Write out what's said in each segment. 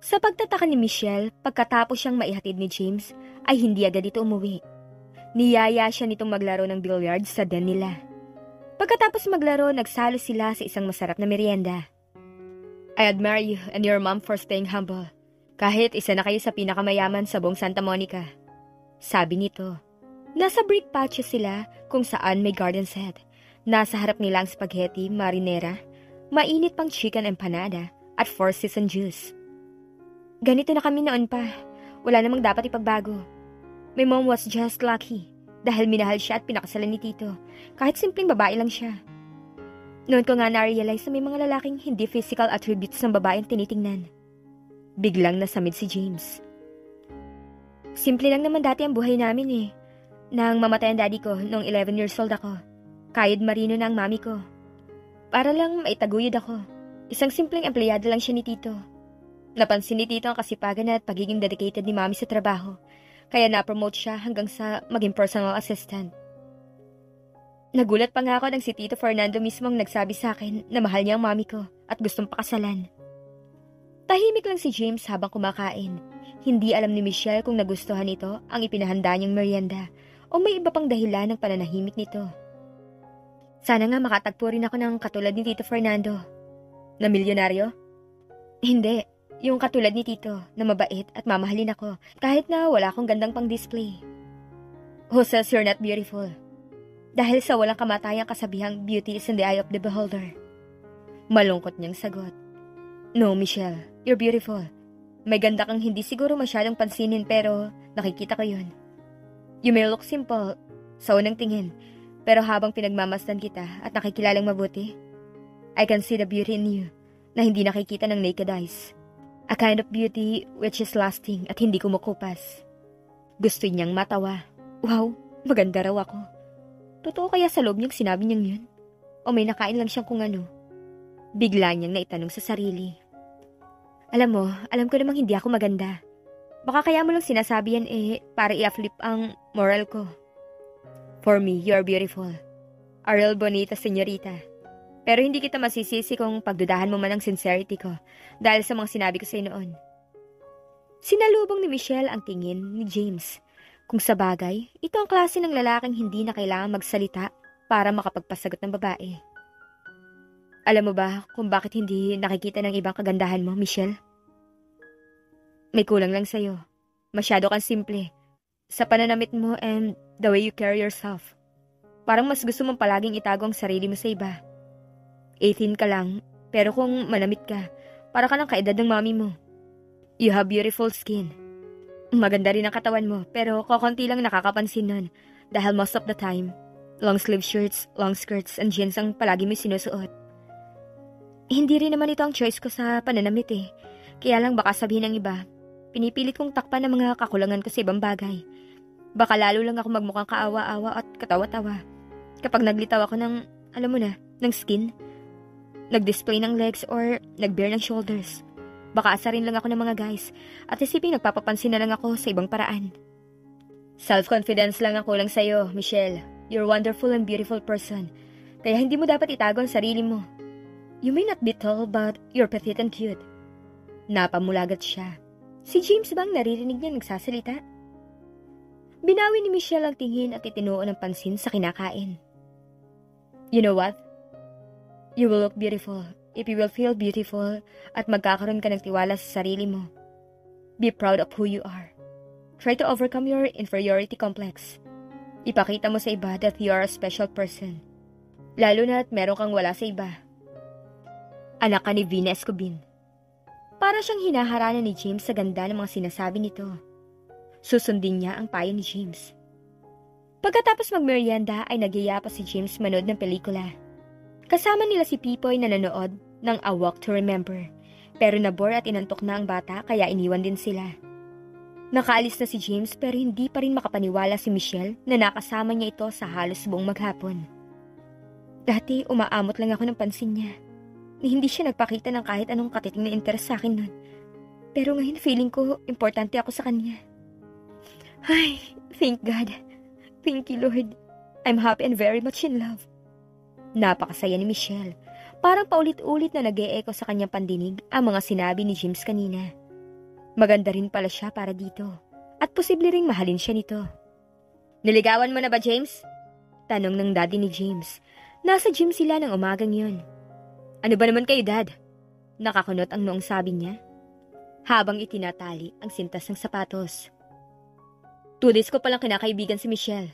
Sa pagtataka ni Michelle, pagkatapos siyang maihatid ni James, ay hindi agad ito umuwi. Niyaya siya nitong maglaro ng billiards sa den nila. Pagkatapos maglaro, nagsalo sila sa isang masarap na merienda. I admire you and your mom for staying humble. Kahit isa na kayo sa pinakamayaman sa buong Santa Monica. Sabi nito. Nasa brick patio sila kung saan may garden set. Nasa harap nila ang spaghetti, marinara, mainit pang chicken empanada at 4-season juice. Ganito na kami noon pa. Wala namang dapat ipagbago. My mom was just lucky dahil minahal siya at pinakasalan ni Tito. Kahit simpleng babae lang siya. Noon ko nga na-realize na may mga lalaking hindi physical attributes ng babaeng tinitingnan. Biglang nasamid si James. Simple lang naman dati ang buhay namin eh. Nang mamatay ang daddy ko noong 11 years old ako. Kayod marino na ang mami ko. Para lang maitaguyod ako. Isang simpleng empleyado lang siya ni Tito. Napansin ni Tito ang kasipagan at pagiging dedicated ni mami sa trabaho. Kaya na-promote siya hanggang sa maging personal assistant. Nagulat pa nga ako nang si Tito Fernando mismo ang nagsabi sa akin na mahal niya ang mami ko at gustong pakasalan. Tahimik lang si James habang kumakain. Hindi alam ni Michelle kung nagustuhan nito ang ipinahanda niyang merienda o may iba pang dahilan ng pananahimik nito. Sana nga makatagpo rin ako ng katulad ni Tito Fernando. Na milyonaryo? Hindi. Yung katulad ni Tito na mabait at mamahalin ako kahit na wala akong gandang pang display. Who says you're not beautiful? Dahil sa walang kamatayang kasabihang beauty is in the eye of the beholder. Malungkot niyang sagot. No, Michelle, you're beautiful. May ganda kang hindi siguro masyadong pansinin pero nakikita ko yun. You may look simple sa unang tingin pero habang pinagmamasdan kita at nakikilalang mabuti, I can see the beauty in you na hindi nakikita ng naked eyes. A kind of beauty which is lasting at hindi kumukupas. Gusto niyang matawa. Wow, maganda raw ako. Totoo kaya sa loob niyang sinabi niyang yun? O may nakain lang siyang kung ano? Bigla niyang naitanong sa sarili. Alam mo, alam ko namang hindi ako maganda. Baka kaya mo lang sinasabi yan para i-flip ang moral ko. For me, you are beautiful. A real bonita señorita. Pero hindi kita masisisi kung pagdudahan mo man ang sincerity ko dahil sa mga sinabi ko sa'yo noon. Sinalubong ni Michelle ang tingin ni James. Kung sa bagay, ito ang klase ng lalaking hindi na kailangan magsalita para makapagpasagot ng babae. Alam mo ba kung bakit hindi nakikita ng ibang kagandahan mo, Michelle? May kulang lang sa'yo. Masyado kang simple. Sa pananamit mo and the way you carry yourself. Parang mas gusto mong palaging itago ang sarili mo sa iba. 18 ka lang, pero kung manamit ka, para ka ng kaedad ng mami mo. You have beautiful skin. Maganda rin ang katawan mo, pero kokonti lang nakakapansin nun. Dahil most of the time, long sleeve shirts, long skirts, and jeans ang palagi mo sinusuot. Hindi rin naman ito ang choice ko sa pananamit eh. Kaya lang baka sabihin ng iba, pinipilit kong takpan ang mga kakulangan ko sa ibang bagay. Baka lalo lang ako magmukhang kaawa-awa at katawa-tawa. Kapag naglitaw ako ng, alam mo na, ng skin, nag-display ng legs or nag-bare ng shoulders. Baka asarin lang ako ng mga guys at isipin nagpapapansin na lang ako sa ibang paraan. Self-confidence lang ang kulang sa'yo, Michelle. You're a wonderful and beautiful person. Kaya hindi mo dapat itago ang sarili mo. You may not be tall but you're petite and cute. Napamulagat siya. Si James bang naririnig niya nagsasalita? Binawi ni Michelle ang tingin at itinuon ng pansin sa kinakain. You know what? You will look beautiful if you will feel beautiful at magkakaroon ka ng tiwala sa sarili mo. Be proud of who you are. Try to overcome your inferiority complex. Ipakita mo sa iba that you are a special person. Lalo na at meron kang wala sa iba. Anak ka ni Vina Escobin. Para siyang hinaharana ni James sa ganda ng mga sinasabi nito. Susundin niya ang payo ni James. Pagkatapos magmerienda ay nagyaya pa si James manood ng pelikula. Kasama nila si Pipoy na nanood ng A Walk to Remember. Pero nabore at inantok na ang bata kaya iniwan din sila. Nakaalis na si James pero hindi pa rin makapaniwala si Michelle na nakasama niya ito sa halos buong maghapon. Dati umaamot lang ako ng pansin niya. Na hindi siya nagpakita ng kahit anong katiting na interes sa akin nun. Pero ngayon feeling ko importante ako sa kanya. Ay, thank God. Thank you, Lord. I'm happy and very much in love. Napakasaya ni Michelle. Parang paulit-ulit na nag-e-echo sa kanyang pandinig ang mga sinabi ni James kanina. Maganda rin pala siya para dito. At posible ring mahalin siya nito. Niligawan mo na ba, James? Tanong ng daddy ni James. Nasa gym sila ng umagang yun. Ano ba naman kayo, Dad? Nakakunot ang noong sabi niya, habang itinatali ang sintas ng sapatos. 2 days ko palang kinakaibigan si Michelle.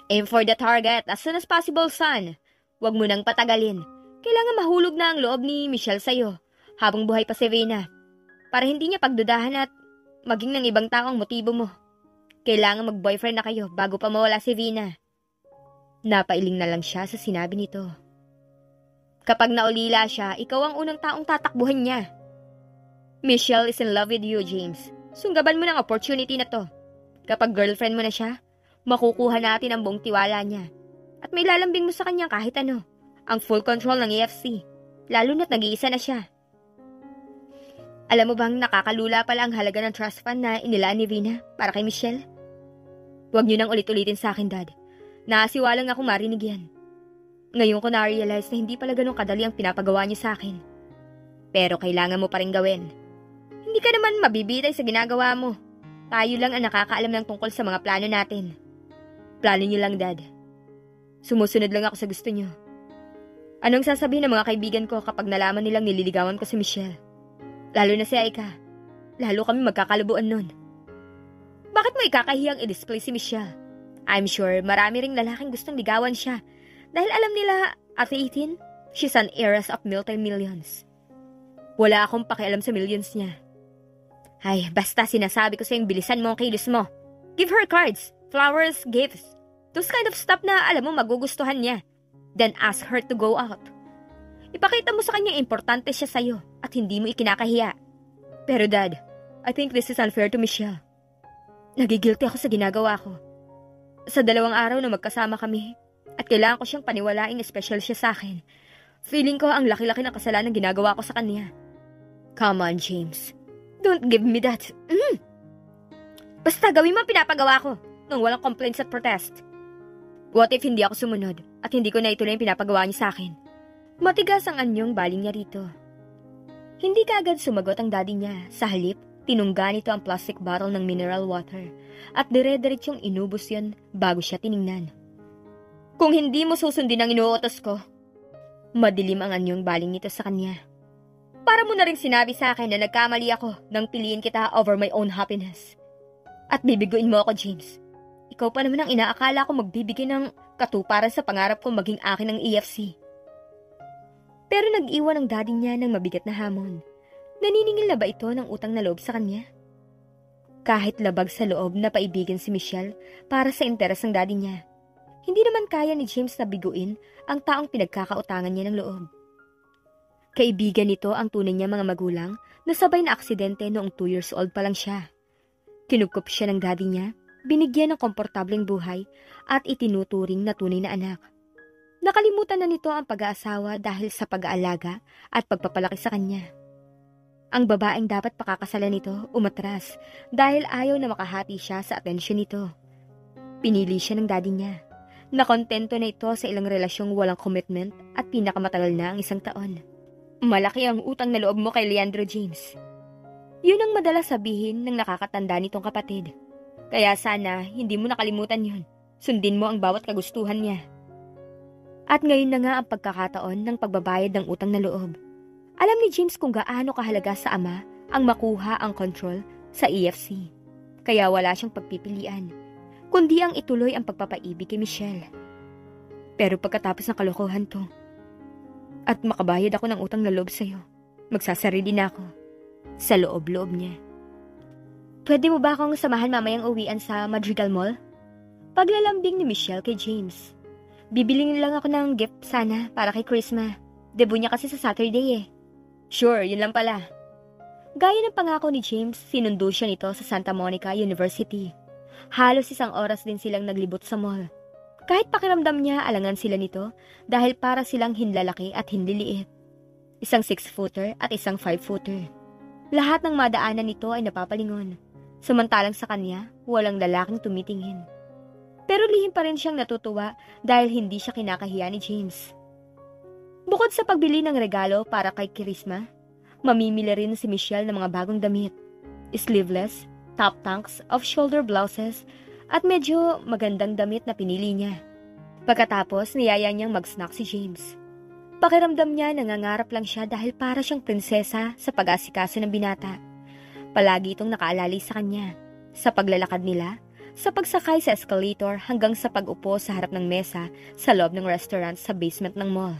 Aim for the target as soon as possible, son. Huwag mo nang patagalin. Kailangan mahulog na ang loob ni Michelle sa'yo habang buhay pa si Vena. Para hindi niya pagdudahan at maging ng ibang tao ang motibo mo. Kailangan mag-boyfriend na kayo bago pa mawala si Vena. Napailing na lang siya sa sinabi nito. Kapag naulila siya, ikaw ang unang taong tatakbuhan niya. Michelle is in love with you, James. Sunggaban mo ng opportunity na to. Kapag girlfriend mo na siya, makukuha natin ang buong tiwala niya. At may lalambing mo sa kanya kahit ano. Ang full control ng AFC. Lalo na't nag-iisa na siya. Alam mo bang nakakalula pala ang halaga ng trust fund na inilaan ni Vena para kay Michelle? Huwag niyo nang ulit-ulitin sa akin, Dad. Naasiwa lang ako marinig yan. Ngayon ko na-realize na hindi pala ganun kadali ang pinapagawa niyo sa akin. Pero kailangan mo pa rin gawin. Hindi ka naman mabibitay sa ginagawa mo. Tayo lang ang nakakaalam ng tungkol sa mga plano natin. Plano niyo lang, Dad. Sumusunod lang ako sa gusto niyo. Anong sasabihin ng mga kaibigan ko kapag nalaman nilang nililigawan ko si Michelle? Lalo na si Aika. Lalo kami magkakalabuan nun. Bakit mo ikakahiyang i-display si Michelle? I'm sure marami ring lalaking gustong ligawan siya dahil alam nila at 18, she's an heiress of multi-millions. Wala akong pakialam sa millions niya. Ay, basta sinasabi ko sa'yong bilisan mo ang kilos mo. Give her cards, flowers, gifts. Those kind of stuff na alam mo magugustuhan niya. Then ask her to go out. Ipakita mo sa kanya importante siya sa'yo at hindi mo ikinakahiya. Pero Dad, I think this is unfair to Michelle. Nagigilty ako sa ginagawa ko. Sa 2 araw na magkasama kami at kailangan ko siyang paniwalaing special siya sa akin. Feeling ko ang laki-laki ng kasalanan ginagawa ko sa kanya. Come on, James. Don't give me that. Basta gawin mo ang pinapagawa ko nang walang complaints at protest. What if hindi ako sumunod at hindi ko na ituloy ang pinapagawa niya sa akin? Matigas ang anyong baling niya rito. Hindi kaagad sumagot ang daddy niya. Sa halip, tinungga nito ang plastic bottle ng mineral water at dire-diretsyong inubos yan bago siya tiningnan. Kung hindi mo susundin ang inuutos ko, madilim ang anyong baling nito sa kanya. Para mo na rin sinabi sa akin na nagkamali ako nang piliin kita over my own happiness. At bibiguin mo ako, James. Ikaw pa naman ang inaakala ko magbibigay ng katuparan sa pangarap ko maging akin ng EFC. Pero nag-iwan ang daddy niya ng mabigat na hamon. Naniningil na ba ito ng utang na loob sa kanya? Kahit labag sa loob na paibigan si Michelle para sa interes ng daddy niya, hindi naman kaya ni James na biguin ang taong pinagkakautangan niya ng loob. Kaibigan nito ang tunay niya mga magulang na sabay na aksidente noong 2 years old pa lang siya. Kinupkup siya ng daddy niya, binigyan ng komportableng buhay at itinuturing na tunay na anak. Nakalimutan na nito ang pag-aasawa dahil sa pag-aalaga at pagpapalaki sa kanya. Ang babaeng dapat pakakasalan nito umatras dahil ayaw na makahati siya sa atensyon nito. Pinili siya ng daddy niya. Nakontento na ito sa ilang relasyong walang commitment at pinakamatagal na ang 1 taon. Malaki ang utang na loob mo kay Leandro James. Yun ang madalas sabihin ng nakakatanda nitong kapatid. Kaya sana hindi mo nakalimutan yun. Sundin mo ang bawat kagustuhan niya. At ngayon na nga ang pagkakataon ng pagbabayad ng utang na loob. Alam ni James kung gaano kahalaga sa ama ang makuha ang control sa EFC. Kaya wala siyang pagpipilian, kundi ang ituloy ang pagpapaibig kay Michelle. Pero pagkatapos ng kalokohan to, at makabayad ako ng utang na loob sa'yo, magsasarili na ako sa loob-loob niya. Pwede mo ba akong samahan mamayang uwian sa Madrigal Mall? Paglalambing ni Michelle kay James. Bibilingin lang ako ng gift sana para kay Chrisma. Debut niya kasi sa Saturday eh. Sure, yun lang pala. Gaya ng pangako ni James, sinundo siya nito sa Santa Monica University. Halos 1 oras din silang naglibot sa mall. Kahit pakiramdam niya alangan sila nito dahil para silang hinlalaki at hinliliit. 1 6-footer at 1 5-footer. Lahat ng madaanan nito ay napapalingon. Samantalang sa kanya, walang lalaking tumitingin. Pero lihim pa rin siyang natutuwa dahil hindi siya kinakahiya ni James. Bukod sa pagbili ng regalo para kay Chrisma, mamimili rin si Michelle ng mga bagong damit. sleeveless, top tanks, off-shoulder blouses, at medyo magandang damit na pinili niya. Pagkatapos, niyaya niyang mag-snack si James. Pakiramdam niya nangangarap lang siya dahil para siyang prinsesa sa pag-asikaso ng binata. Palagi itong nakaalalay sa kanya, sa paglalakad nila, sa pagsakay sa escalator hanggang sa pag-upo sa harap ng mesa sa loob ng restaurant sa basement ng mall.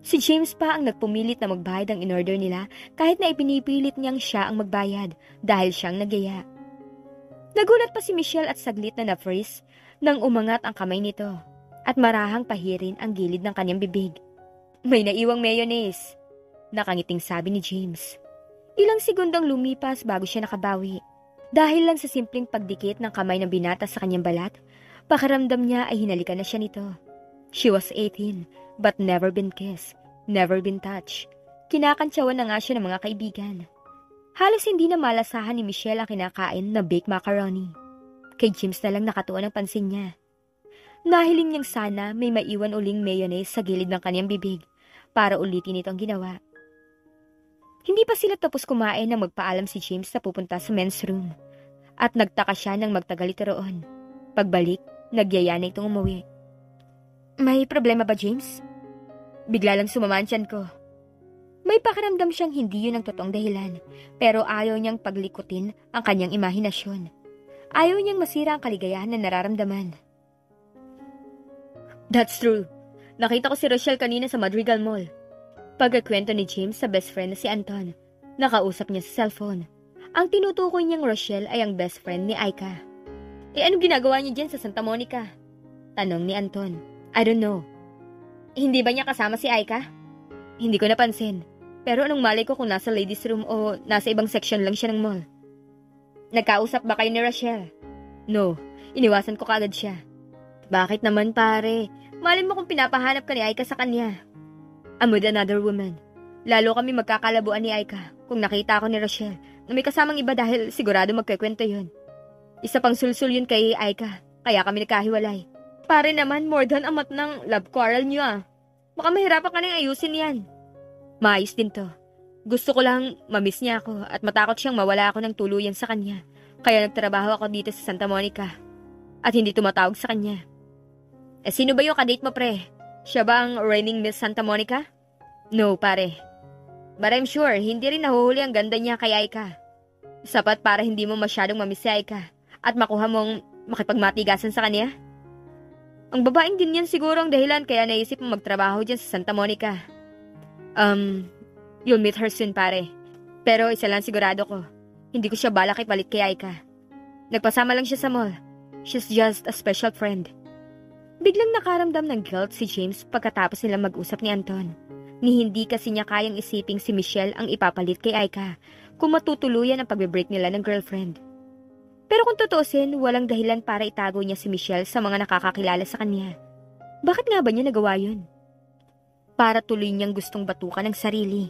Si James pa ang nagpumilit na magbayad ng in-order nila kahit na ipinipilit niyang siya ang magbayad dahil siyang nagyaya. Nagulat pa si Michelle at saglit na na-freeze nang umangat ang kamay nito at marahang pahirin ang gilid ng kanyang bibig. May naiwang mayonnaise, nakangiting sabi ni James. Ilang segundang lumipas bago siya nakabawi. Dahil lang sa simpleng pagdikit ng kamay ng binata sa kanyang balat, pakiramdam niya ay hinalikan na siya nito. She was 18, but never been kissed, never been touched. Kinakantsawan na nga siya ng mga kaibigan. Halos hindi na malasahan ni Michelle ang kinakain na baked macaroni. Kay James na lang nakatuon ang pansin niya. Nahiling niyang sana may maiwan uling mayonnaise sa gilid ng kanyang bibig para ulitin ito ang ginawa. Hindi pa sila tapos kumain nang magpaalam si James na pupunta sa men's room. At nagtaka siya nang magtagal ito roon. Pagbalik, nagyaya na itong umuwi. May problema ba, James? Bigla lang sumama ang tiyan ko. May pakiramdam siyang hindi yun ang totoong dahilan, pero ayaw niyang paglikutin ang kanyang imahinasyon. Ayaw niyang masira ang kaligayahan na nararamdaman. That's true. Nakita ko si Rochelle kanina sa Madrigal Mall. Pagkakwento ni James sa best friend na si Anton, nakausap niya sa cellphone. Ang tinutukoy niyang Rochelle ay ang best friend ni Aika. Anong ginagawa niya dyan sa Santa Monica? Tanong ni Anton. I don't know. Hindi ba niya kasama si Aika? Hindi ko napansin. Pero anong malay ko kung nasa ladies room o nasa ibang section lang siya ng mall? Nagkausap ba kayo ni Rochelle? No, iniwasan ko kaagad siya. Bakit naman pare? Malay mo kung pinapahanap ka ni Aika sa kanya. I'm with another woman. Lalo kami magkakalabuan ni Aika kung nakita ako ni Rochelle na may kasamang iba dahil sigurado magkikwento yun. Isa pang sulsul yun kay Aika, kaya kami nagkahiwalay. Pare naman, more than amat ng love quarrel niyo ah. Baka mahirapan ka nang ayusin yan. Maayos din to. Gusto ko lang mamiss niya ako at matakot siyang mawala ako ng tuluyan sa kanya. Kaya nagtrabaho ako dito sa Santa Monica. At hindi tumatawag sa kanya. Sino ba yung kadate mo pre? Siya ba ang reigning Miss Santa Monica? No, pare. But I'm sure, hindi rin nahuhuli ang ganda niya kay Aika. Sapat para hindi mo masyadong mamiss si Aika at makuha mong makipagmatigasan sa kanya? Ang babaeng din yan siguro ang dahilan kaya naisip mo magtrabaho dyan sa Santa Monica. You'll meet her soon, pare. Pero isa lang sigurado ko, hindi ko siya balak ipalit kay Aika. Nagpasama lang siya sa mall. She's just a special friend. Biglang nakaramdam ng guilt si James pagkatapos nilang mag-usap ni Anton. Ni hindi kasi niya kayang isiping si Michelle ang ipapalit kay Aika kung matutuluyan ang pagbe-break nila ng girlfriend. Pero kung tutuusin, walang dahilan para itago niya si Michelle sa mga nakakakilala sa kanya. Bakit nga ba niya nagawa yun? Para tuloy niyang gustong batukan ng sarili.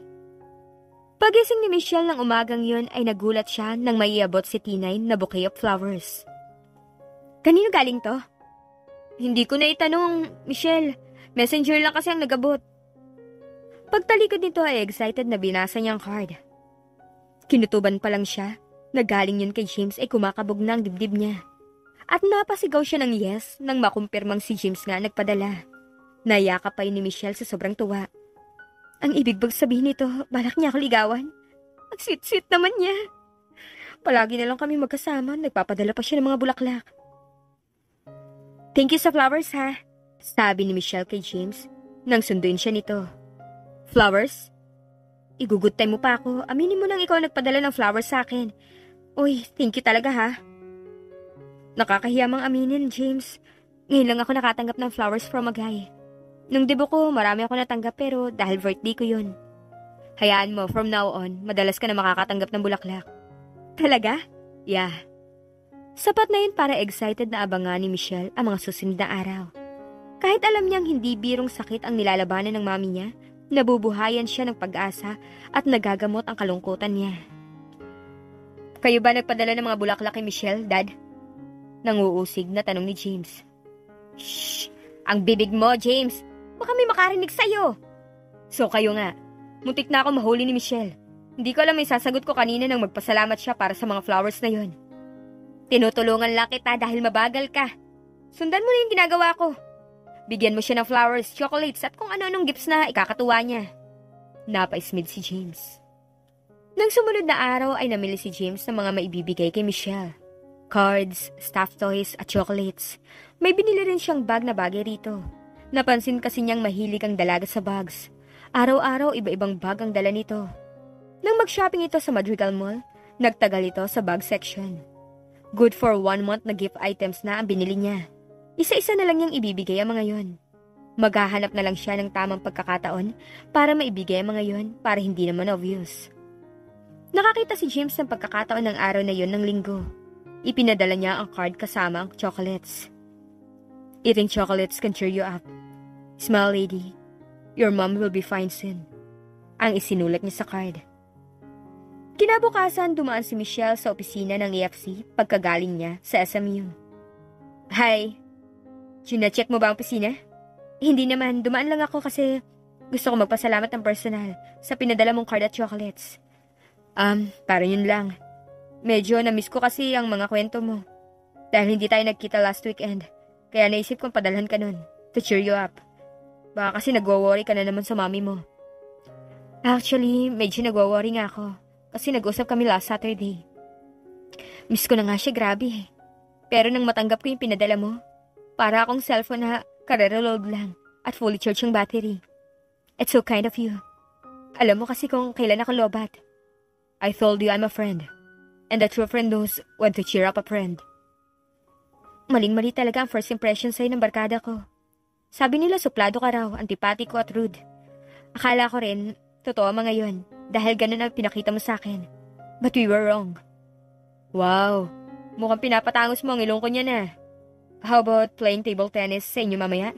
Pagising ni Michelle ng umagang yun ay nagulat siya nang maiabot si Tinay na bouquet of flowers. Kanino galing to? Hindi ko na itanong, Michelle. Messenger lang kasi ang nagabot. Pagtalikod nito ay excited na binasa niya ang card. Kinutuban pa lang siya. Nagaling yun kay James ay kumakabog na ang dibdib niya. At napasigaw siya ng yes nang makumpirmang si James nga nagpadala. Nayakap pa yun ni Michelle sa sobrang tuwa. Ang ibig bang sabihin nito, balak niya ako ligawan? Ang sweet-sweet naman niya. Palagi na lang kami magkasama, nagpapadala pa siya ng mga bulaklak. Thank you sa flowers ha, sabi ni Michelle kay James nang sunduin siya nito. Flowers? Igugood time mo pa ako. Aminin mo nang ikaw nagpadala ng flowers sa akin. Uy, thank you talaga ha. Nakakahiya mang aminin, James. Ngayon lang ako nakatanggap ng flowers from a guy. Nung debut ko, marami ako natanggap pero dahil birthday ko yun. Hayaan mo, from now on, madalas ka na makakatanggap ng bulaklak. Talaga? Yeah. Sapat na yun para excited na abangan ni Michelle ang mga susunod na araw. Kahit alam niyang hindi birong sakit ang nilalabanan ng mami niya, nabubuhayan siya ng pag-asa at nagagamot ang kalungkutan niya. Kayo ba nagpadala ng mga bulaklak kay Michelle, Dad? Nanguusig na tanong ni James. Shh! Ang bibig mo, James! Baka may makarinig sa'yo! So kayo nga, muntik na ako mahuli ni Michelle. Hindi ko alam may sasagot ko kanina nang magpasalamat siya para sa mga flowers na yon. Tinutulungan lang kita dahil mabagal ka. Sundan mo na yung ginagawa ko. Bigyan mo siya ng flowers, chocolates at kung ano-anong gifts na ikakatuwa niya. Napaismid si James. Nang sumunod na araw ay namili si James ng mga maibibigay kay Michelle. Cards, stuffed toys at chocolates. May binili rin siyang bag na bagay rito. Napansin kasi niyang mahilig ang dalaga sa bags. Araw-araw iba-ibang bag ang dala nito. Nang mag-shopping ito sa Madrigal Mall, nagtagal ito sa bag section. Good for 1 month na gift items na ang binili niya. Isa-isa na lang niyang ibibigay ang mga yon. Maghahanap na lang siya ng tamang pagkakataon para maibigay ang mga yon para hindi naman obvious. Nakakita si James ng pagkakataon ng araw na yon ng linggo. Ipinadala niya ang card kasama ang chocolates. Eating chocolates can cheer you up. Smile, lady. Your mom will be fine soon. Ang isinulat niya sa card. Kinabukasan, dumaan si Michelle sa opisina ng AFC pagkagaling niya sa SMU. Hi. Sina-check mo ba ang opisina? Hindi naman, dumaan lang ako kasi gusto ko magpasalamat ng personal sa pinadala mong card at chocolates. Parang yun lang. Medyo na-miss ko kasi ang mga kwento mo. Dahil hindi tayo nagkita last weekend, kaya naisip kong padalhan ka nun to cheer you up. Baka kasi nagwo-worry ka na naman sa mami mo. Actually, medyo nagwo-worry nga ako. Kasi nag-usap kami last Saturday. Miss ko na nga siya, grabe. Pero nang matanggap ko yung pinadala mo, para akong cellphone na kareroload lang at fully charged yung battery. It's so kind of you. Alam mo kasi kung kailan ako lobat. I told you I'm a friend. And a true friend knows when to cheer up a friend. Maling-mali talaga ang first impression sa'yo ng barkada ko. Sabi nila suplado ka raw, antipatiko at rude. Akala ko rin, totoo mga yon. Dahil ganun ang pinakita mo sa akin. But we were wrong. Wow, mukhang pinapatangos mo ang ilong ko niya na. How about playing table tennis sa inyo mamaya?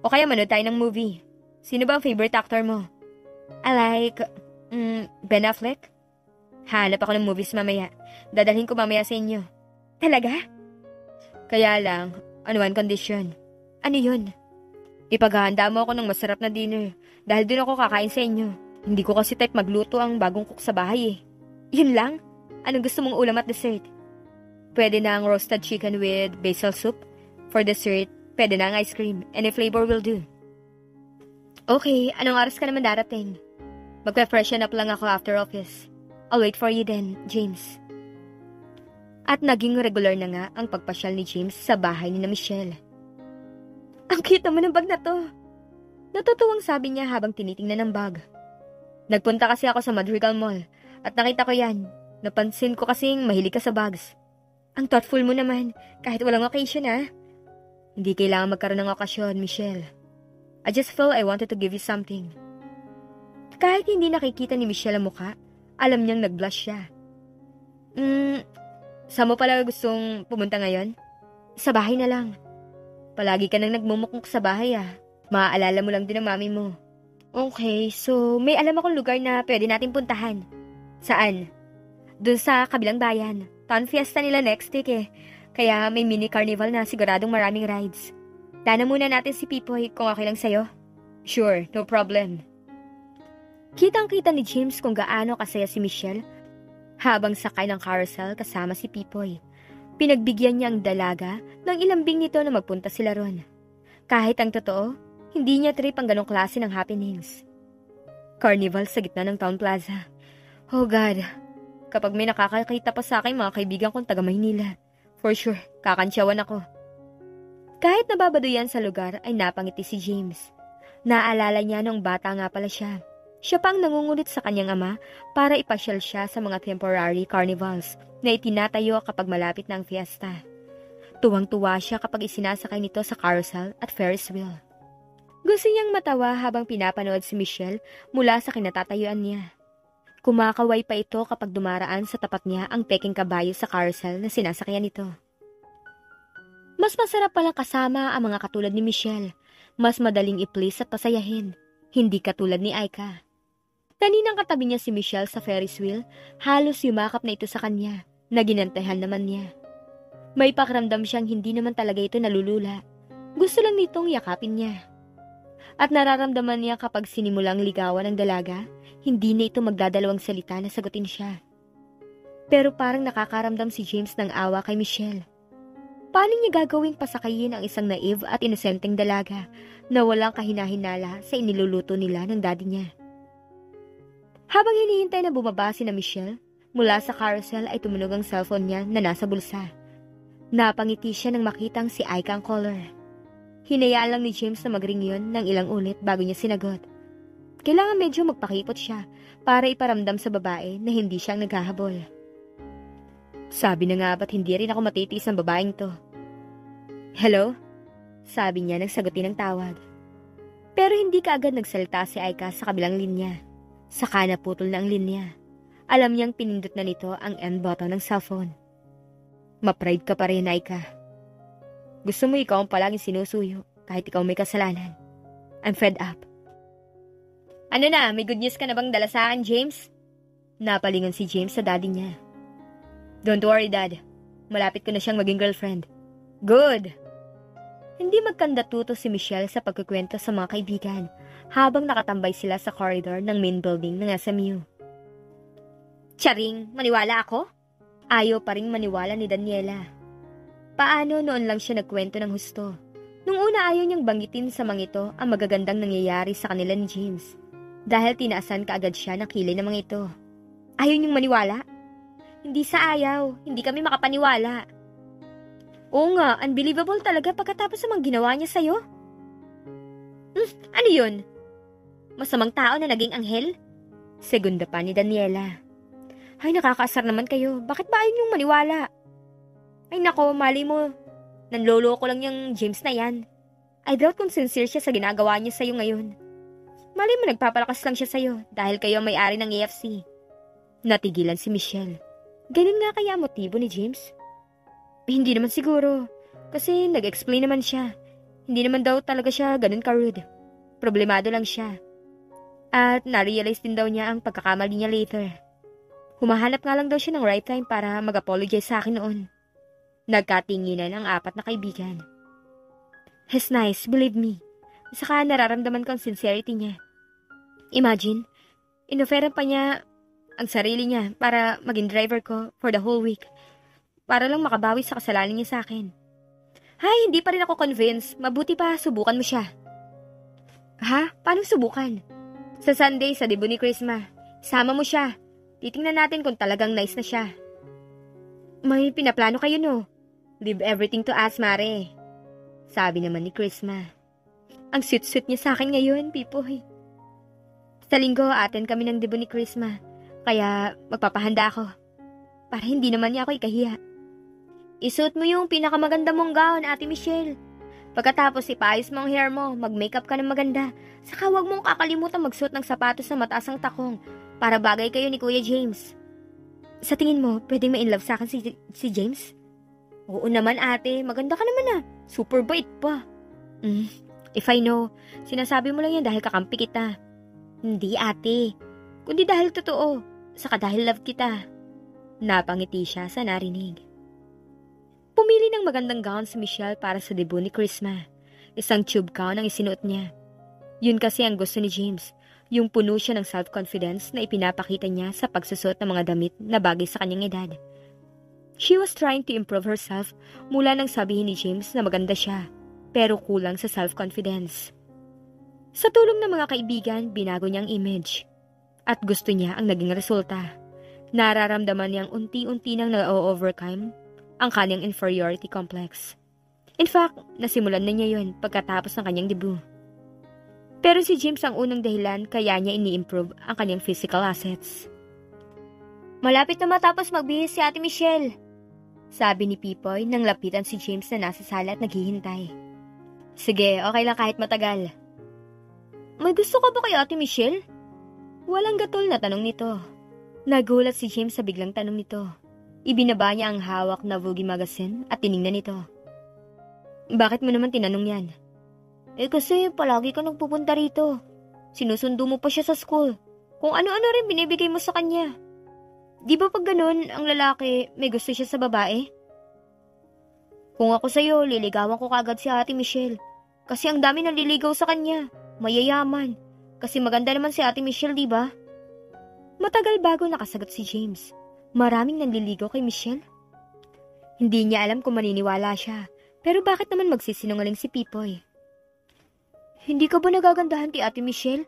O kaya manood tayo ng movie. Sino ba ang favorite actor mo? I like, Ben Affleck. Hanap ako ng movies mamaya. Dadalhin ko mamaya sa inyo. Talaga? Kaya lang, on one condition. Ano yun? Ipaghahanda mo ako ng masarap na dinner dahil doon ako kakain sa inyo. Hindi ko kasi type magluto ang bagong cook sa bahay eh. Yun lang? Anong gusto mong ulam at dessert? Pwede na ang roasted chicken with basil soup. For dessert, pwede na ang ice cream. Any flavor will do. Okay, anong oras ka naman darating? Magpa-freshen up lang ako after office. I'll wait for you then, James. At naging regular na nga ang pagpasyal ni James sa bahay ni na Michelle. Ang cute naman ng bag na to. Natutuwang sabi niya habang tinitingnan ng bag. Nagpunta kasi ako sa Madrigal Mall at nakita ko yan. Napansin ko kasing mahilig ka sa bags. Ang thoughtful mo naman, kahit walang occasion Hindi kailangan magkaroon ng okasyon, Michelle. I just felt I wanted to give you something. Kahit hindi nakikita ni Michelle ang mukha, alam niyang nag-blush siya. Saan mo pala gustong pumunta ngayon? Sa bahay na lang. Palagi ka nang nagmumukmuk sa bahay Maaalala mo lang din ang mami mo. Okay, so may alam akong lugar na pwede natin puntahan. Saan? Doon sa kabilang bayan. Town fiesta nila next week Kaya may mini carnival na siguradong maraming rides. Dana muna natin si Pipoy kung okay lang sa'yo. Sure, no problem. Kitang-kita ni James kung gaano kasaya si Michelle habang sakay ng carousel kasama si Pipoy. Pinagbigyan niya ang dalaga ng ilambing nito na magpunta sila ron. Kahit ang totoo, hindi niya trip ang ganong klase ng happenings. Carnival sa gitna ng town plaza. Oh God, kapag may nakakakita pa sa akin mga kaibigan kong taga Maynila, for sure, kakansyawan ako. Kahit nababado yan sa lugar ay napangiti si James. Naalala niya nung bata nga pala siya. Siya pang nangungulit sa kanyang ama para ipasyal siya sa mga temporary carnivals na itinatayo kapag malapit na ang fiesta. Tuwang-tuwa siya kapag isinasakay nito sa carousel at Ferris wheel. Gusto niyang matawa habang pinapanood si Michelle mula sa kinatatayuan niya. Kumakaway pa ito kapag dumaraan sa tapat niya ang peking kabayo sa carousel na sinasakyan nito. Mas masarap palang kasama ang mga katulad ni Michelle. Mas madaling i-please at pasayahin. Hindi katulad ni Aika. Kaninang katabi niya si Michelle sa Ferris wheel, halos yumakap na ito sa kanya, na ginantahan naman niya. May pakiramdam siyang hindi naman talaga ito nalulula. Gusto lang nitong yakapin niya. At nararamdaman niya kapag sinimulang ligawan ng dalaga, Hindi na ito magdadalawang salita na sagutin siya. Pero parang nakakaramdam si James ng awa kay Michelle. Paano niya gagawing pasakayin ang isang naive at inosenteng dalaga na walang kahinahinala sa iniluluto nila ng daddy niya? Habang hinihintay na bumaba si na Michelle, mula sa carousel ay tumunog ang cellphone niya na nasa bulsa. Napangiti siya nang makitang si Aika ang caller. Hinayaan lang ni James na mag-ring yun ng ilang ulit bago niya sinagot. Kailangan medyo magpakipot siya para iparamdam sa babae na hindi siya ang naghahabol. Sabi na nga ba't hindi rin ako matitiis ng babaeng to? Hello? Sabi niya nang sagutin ang tawag. Pero hindi kaagad nagsalita si Aika sa kabilang linya. Saka naputol na ang linya. Alam niyang pinindot na nito ang end button ng cellphone. Ma-pride ka pa rin, Aika. Gusto mo ikaw ang palaging sinusuyo kahit ikaw may kasalanan. I'm fed up. Ano na, may good news ka na bang dala sa akin, James? Napalingon si James sa daddy niya. Don't worry, Dad. Malapit ko na siyang maging girlfriend. Good! Hindi magkandatuto si Michelle sa pagkukwento sa mga kaibigan habang nakatambay sila sa corridor ng main building ng SMU. Charing, maniwala ako? Ayaw pa ring maniwala ni Daniela. Paano noon lang siya nagkwento ng husto? Nung una ayaw niyang banggitin sa mga ito ang magagandang nangyayari sa kanila ni James. Dahil tinaasan kaagad siya ng kilay ng mga ito. Ayaw niyong maniwala? Hindi sa ayaw, hindi kami makapaniwala. Oo nga, unbelievable talaga pagkatapos sa mga ginawa niya sa'yo. Ano yun? Masamang tao na naging anghel? Segunda pa ni Daniela. Ay, nakakaasar naman kayo. Bakit ba ayaw niyong maniwala? Ay nako, mali mo. Nanloloko lang yung James na yan. I doubt kung sincere siya sa ginagawa niya sa'yo ngayon. Mali mo nagpapalakas lang siya sa'yo dahil kayo ang may-ari ng AFC. Natigilan si Michelle. Ganun nga kaya motibo ni James? Hindi naman siguro. Kasi nag-explain naman siya. Hindi naman daw talaga siya ganun ka-rude. Problemado lang siya. At na-realize din daw niya ang pagkakamali niya later. Humahanap nga lang daw siya ng right time para mag-apologize sa akin noon. Nagkatinginan ang apat na kaibigan. He's nice, believe me. Saka nararamdaman ko ang sincerity niya. Imagine, inoferan pa niya ang sarili niya para maging driver ko for the whole week. Para lang makabawi sa kasalanan niya sa akin. Hay, hindi pa rin ako convinced. Mabuti pa, subukan mo siya. Ha? Paano subukan? Sa Sunday, sa debut ni Chrisma. Sama mo siya. Titingnan natin kung talagang nice na siya. May pinaplano kayo, no? Leave everything to us, Mare. Sabi naman ni Chrisma. Ang sweet-sweet niya sa akin ngayon, Pipoy. Sa linggo, attend kami ng debut ni Chrisma. Kaya magpapahanda ako. Para hindi naman niya ako ikahiya. Isuot mo yung pinakamaganda mong gown, Ate Michelle. Pagkatapos ipaayos mo ang hair mo, mag-makeup ka ng maganda. Saka huwag mong kakalimutan magsuot ng sapatos na mataas ang takong para bagay kayo ni Kuya James. Sa tingin mo, pwedeng ma-inlove sa akin si James? Oo naman, ate. Maganda ka naman ah. Super bait pa. If I know, sinasabi mo lang yan dahil kakampi kita. Hindi, ate. Kundi dahil totoo. Saka dahil love kita. Napangiti siya sa narinig. Pumili ng magandang gown si Michelle para sa debut ni Chrisma. Isang tube gown ang isinuot niya. Yun kasi ang gusto ni James. Yung puno siya ng self-confidence na ipinapakita niya sa pagsusuot ng mga damit na bagay sa kanyang edad. She was trying to improve herself mula nang sabihin ni James na maganda siya, pero kulang sa self-confidence. Sa tulong ng mga kaibigan, binago niya ang image. At gusto niya ang naging resulta. Nararamdaman niyang unti-unti nang na-overcome ang kanyang inferiority complex. In fact, nasimulan na niya yun pagkatapos ng kanyang debut. Pero si James ang unang dahilan kaya niya ini-improve ang kanyang physical assets. Malapit na matapos magbihis si Ate Michelle, sabi ni Pipoy nang lapitan si James na nasa sala at naghihintay. Sige, okay lang kahit matagal. May gusto ka ba kay Ate Michelle? Walang gatol na tanong nito. Nagulat si James sa biglang tanong nito. Ibinaba niya ang hawak na Vogue magazine at tiningnan ito. Bakit mo naman tinanong yan? Kasi palagi ka nagpupunta rito. Sinusundo mo pa siya sa school. Kung ano-ano rin binibigay mo sa kanya. Di ba pag ganun, ang lalaki may gusto siya sa babae? Kung ako sa'yo, liligawan ko kagad si Ate Michelle. Kasi ang dami naliligaw sa kanya. Mayayaman. Kasi maganda naman si Ate Michelle, di ba? Matagal bago nakasagot si James. Maraming nanliligaw kay Michelle. Hindi niya alam kung maniniwala siya, pero bakit naman magsisinungaling si Pipoy? Hindi ka ba nagagandahan kay Ate Michelle?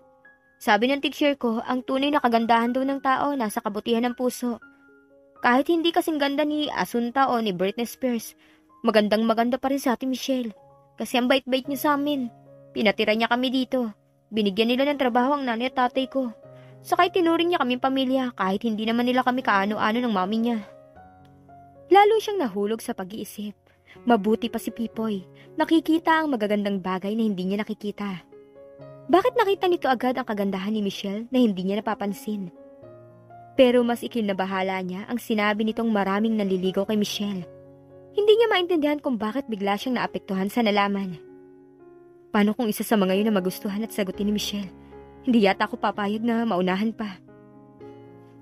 Sabi ng teacher ko, ang tunay na kagandahan daw ng tao nasa kabutihan ng puso. Kahit hindi kasing ganda ni Asunta o ni Britney Spears, magandang maganda pa rin sa Ate Michelle. Kasi ang bait-bait niya sa amin. Pinatira niya kami dito. Binigyan nila ng trabaho ang nanay at tatay ko. Sakay tinuring niya kaming pamilya kahit hindi naman nila kami kaano-ano ng mami niya. Lalo siyang nahulog sa pag-iisip. Mabuti pa si Pipoy. Nakikita ang magagandang bagay na hindi niya nakikita. Bakit nakita nito agad ang kagandahan ni Michelle na hindi niya napapansin? Pero mas ikinabahala niya ang sinabi nitong maraming nanliligaw kay Michelle. Hindi niya maintindihan kung bakit bigla siyang naapektuhan sa nalaman. Paano kung isa sa mga yun na magustuhan at sagutin ni Michelle? Hindi yata ako papayag na maunahan pa.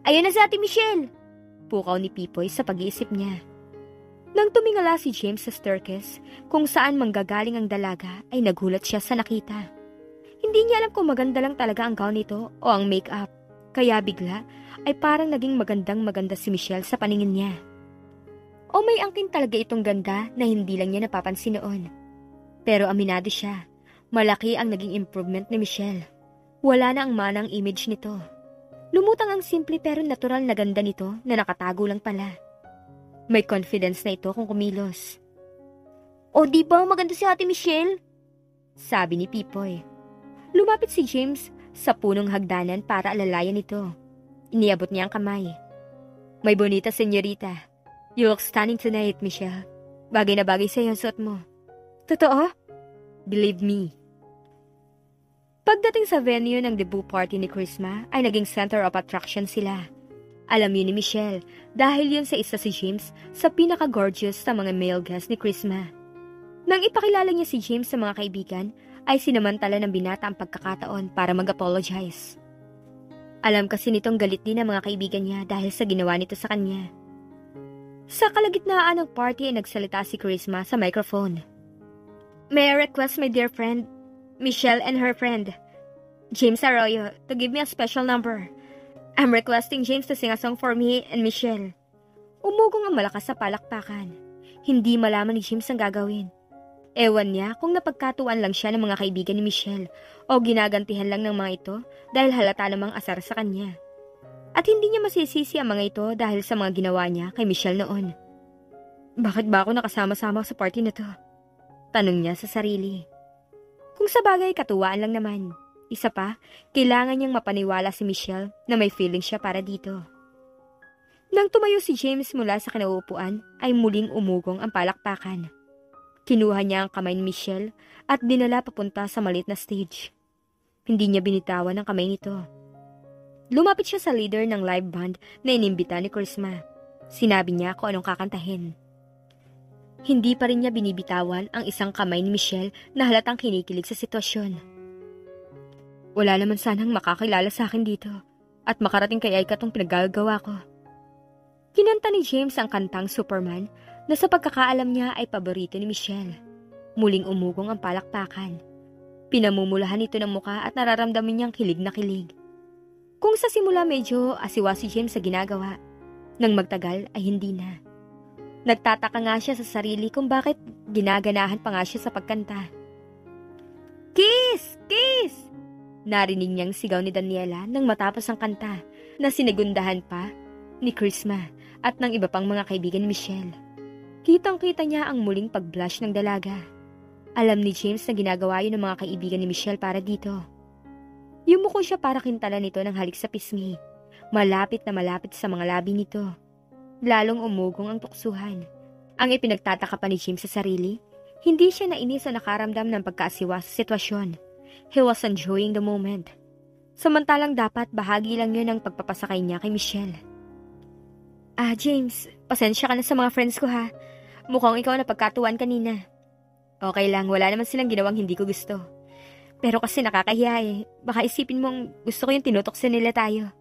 Ayun na si Ate Michelle! Pukaw ni Pipoy sa pag-iisip niya. Nang tumingala si James sa staircase kung saan manggagaling ang dalaga ay nagulat siya sa nakita. Hindi niya alam kung maganda lang talaga ang gown nito o ang make-up. Kaya bigla ay parang naging maganda si Michelle sa paningin niya. O may angkin talaga itong ganda na hindi lang niya napapansin noon. Pero aminado siya, malaki ang naging improvement ni Michelle. Wala na ang manang image nito. Lumutang ang simple pero natural na ganda nito na nakatago lang pala. May confidence na ito kung kumilos. O di ba maganda si Ate Michelle? Sabi ni Pipoy. Lumapit si James sa punong hagdanan para alalayan ito. Iniabot niya ang kamay. May bonita, senyorita. You look stunning tonight, Michelle. Bagay na bagay sa'yo ang suot mo. Totoo? Believe me. Pagdating sa venue ng debut party ni Chrisma, ay naging center of attraction sila. Alam yun ni Michelle dahil yun sa isa si James sa pinaka-gorgeous sa mga male guests ni Chrisma. Nang ipakilala niya si James sa mga kaibigan, ay sinamantala ng binata ang pagkakataon para mag-apologize. Alam kasi nitong galit din ang mga kaibigan niya dahil sa ginawa nito sa kanya. Sa kalagitnaan ng party ay nagsalita si Chrisma sa microphone. May I request my dear friend, Michelle and her friend, James Arroyo, to give me a special number. I'm requesting James to sing a song for me and Michelle. Umugong ang malakas sa palakpakan. Hindi malaman ni James ang gagawin. Ewan niya kung napagkatuan lang siya ng mga kaibigan ni Michelle o ginagantihan lang ng mga ito dahil halata namang asar sa kanya. At hindi niya masisisi ang mga ito dahil sa mga ginawa niya kay Michelle noon. Bakit ba ako nakasama-sama sa party na to? Tanong niya sa sarili. Kung sa bagay katuwaan lang naman. Isa pa, kailangan niyang mapaniwala si Michelle na may feeling siya para dito. Nang tumayo si James mula sa kinauupuan ay muling umugong ang palakpakan. Kinuha niya ang kamay ni Michelle at dinala papunta sa maliit na stage. Hindi niya binitawan ang kamay nito. Lumapit siya sa leader ng live band na inimbita ni Chrisma. Sinabi niya kung anong kakantahin. Hindi pa rin niya binibitawan ang isang kamay ni Michelle na halatang kinikilig sa sitwasyon. Wala naman sanang makakilala sa akin dito at makarating kay Aika tong pinaggagawa ko. Kinanta ni James ang kantang Superman na sa pagkakaalam niya ay paborito ni Michelle. Muling umugong ang palakpakan. Pinamumulahan ito ng muka at nararamdaman niyang kilig na kilig. Kung sa simula medyo asiwa si James sa ginagawa, nang magtagal ay hindi na. Nagtataka nga siya sa sarili kung bakit ginaganahan pa nga siya sa pagkanta. Kiss! Kiss! Narinig niyang sigaw ni Daniela nang matapos ang kanta na sinigundahan pa ni Chrisma at ng iba pang mga kaibigan ni Michelle. Kitang-kita niya ang muling pag-blush ng dalaga. Alam ni James na ginagawa yun ng mga kaibigan ni Michelle para dito. Yumuko siya para kintalan nito ng halik sa pisngi. Malapit na malapit sa mga labi nito. Lalong umugong ang tuksuhan. Ang ipinagtataka pa ni James sa sarili, hindi siya nainis o nakaramdam ng pagkaasiwa sa sitwasyon. He was enjoying the moment. Samantalang dapat bahagi lang yun ng pagpapasakay niya kay Michelle. James, pasensya ka na sa mga friends ko ha. Mukhang ikaw na pagkatuan kanina. Okay lang, wala naman silang ginawang hindi ko gusto. Pero kasi nakakahiya eh. Baka isipin mong gusto ko yung tinutoksin nila tayo.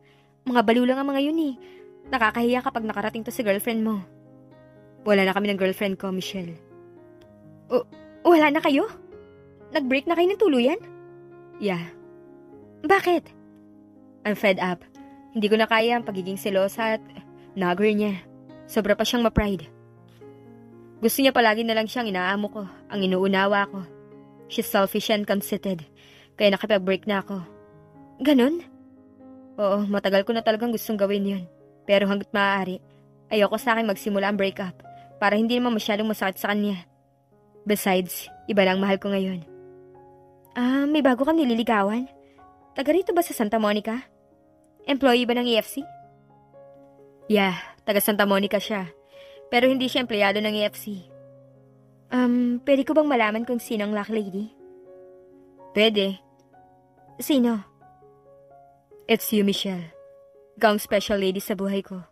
Mga baliw lang ang mga yun eh. Nakakahiya kapag nakarating to sa girlfriend mo. Wala na kami ng girlfriend ko, Michelle. Wala na kayo? Nag-break na kayo ng tuluyan? Yeah. Bakit? I'm fed up. Hindi ko na kaya ang pagiging selosa at nagger niya. Sobra pa siyang ma-pride. Gusto niya palagi na lang siyang inaamo ko, ang inuunawa ko. She's selfish and conceited, kaya nakipag-break na ako. Ganon? Oo, matagal ko na talagang gustong gawin yun. Pero hanggat maaari, ayoko sa akin magsimula ang breakup para hindi naman masyadong masakit sa kanya. Besides, iba lang mahal ko ngayon. May bago kang nililigawan? Taga rito ba sa Santa Monica? Employee ba ng EFC? Yeah, taga Santa Monica siya. Pero hindi siya empleyado ng EFC. Pwede ko bang malaman kung sino ang lucky lady? Pwede. Sino? It's you, Michelle. Ikaw ang special lady sa buhay ko.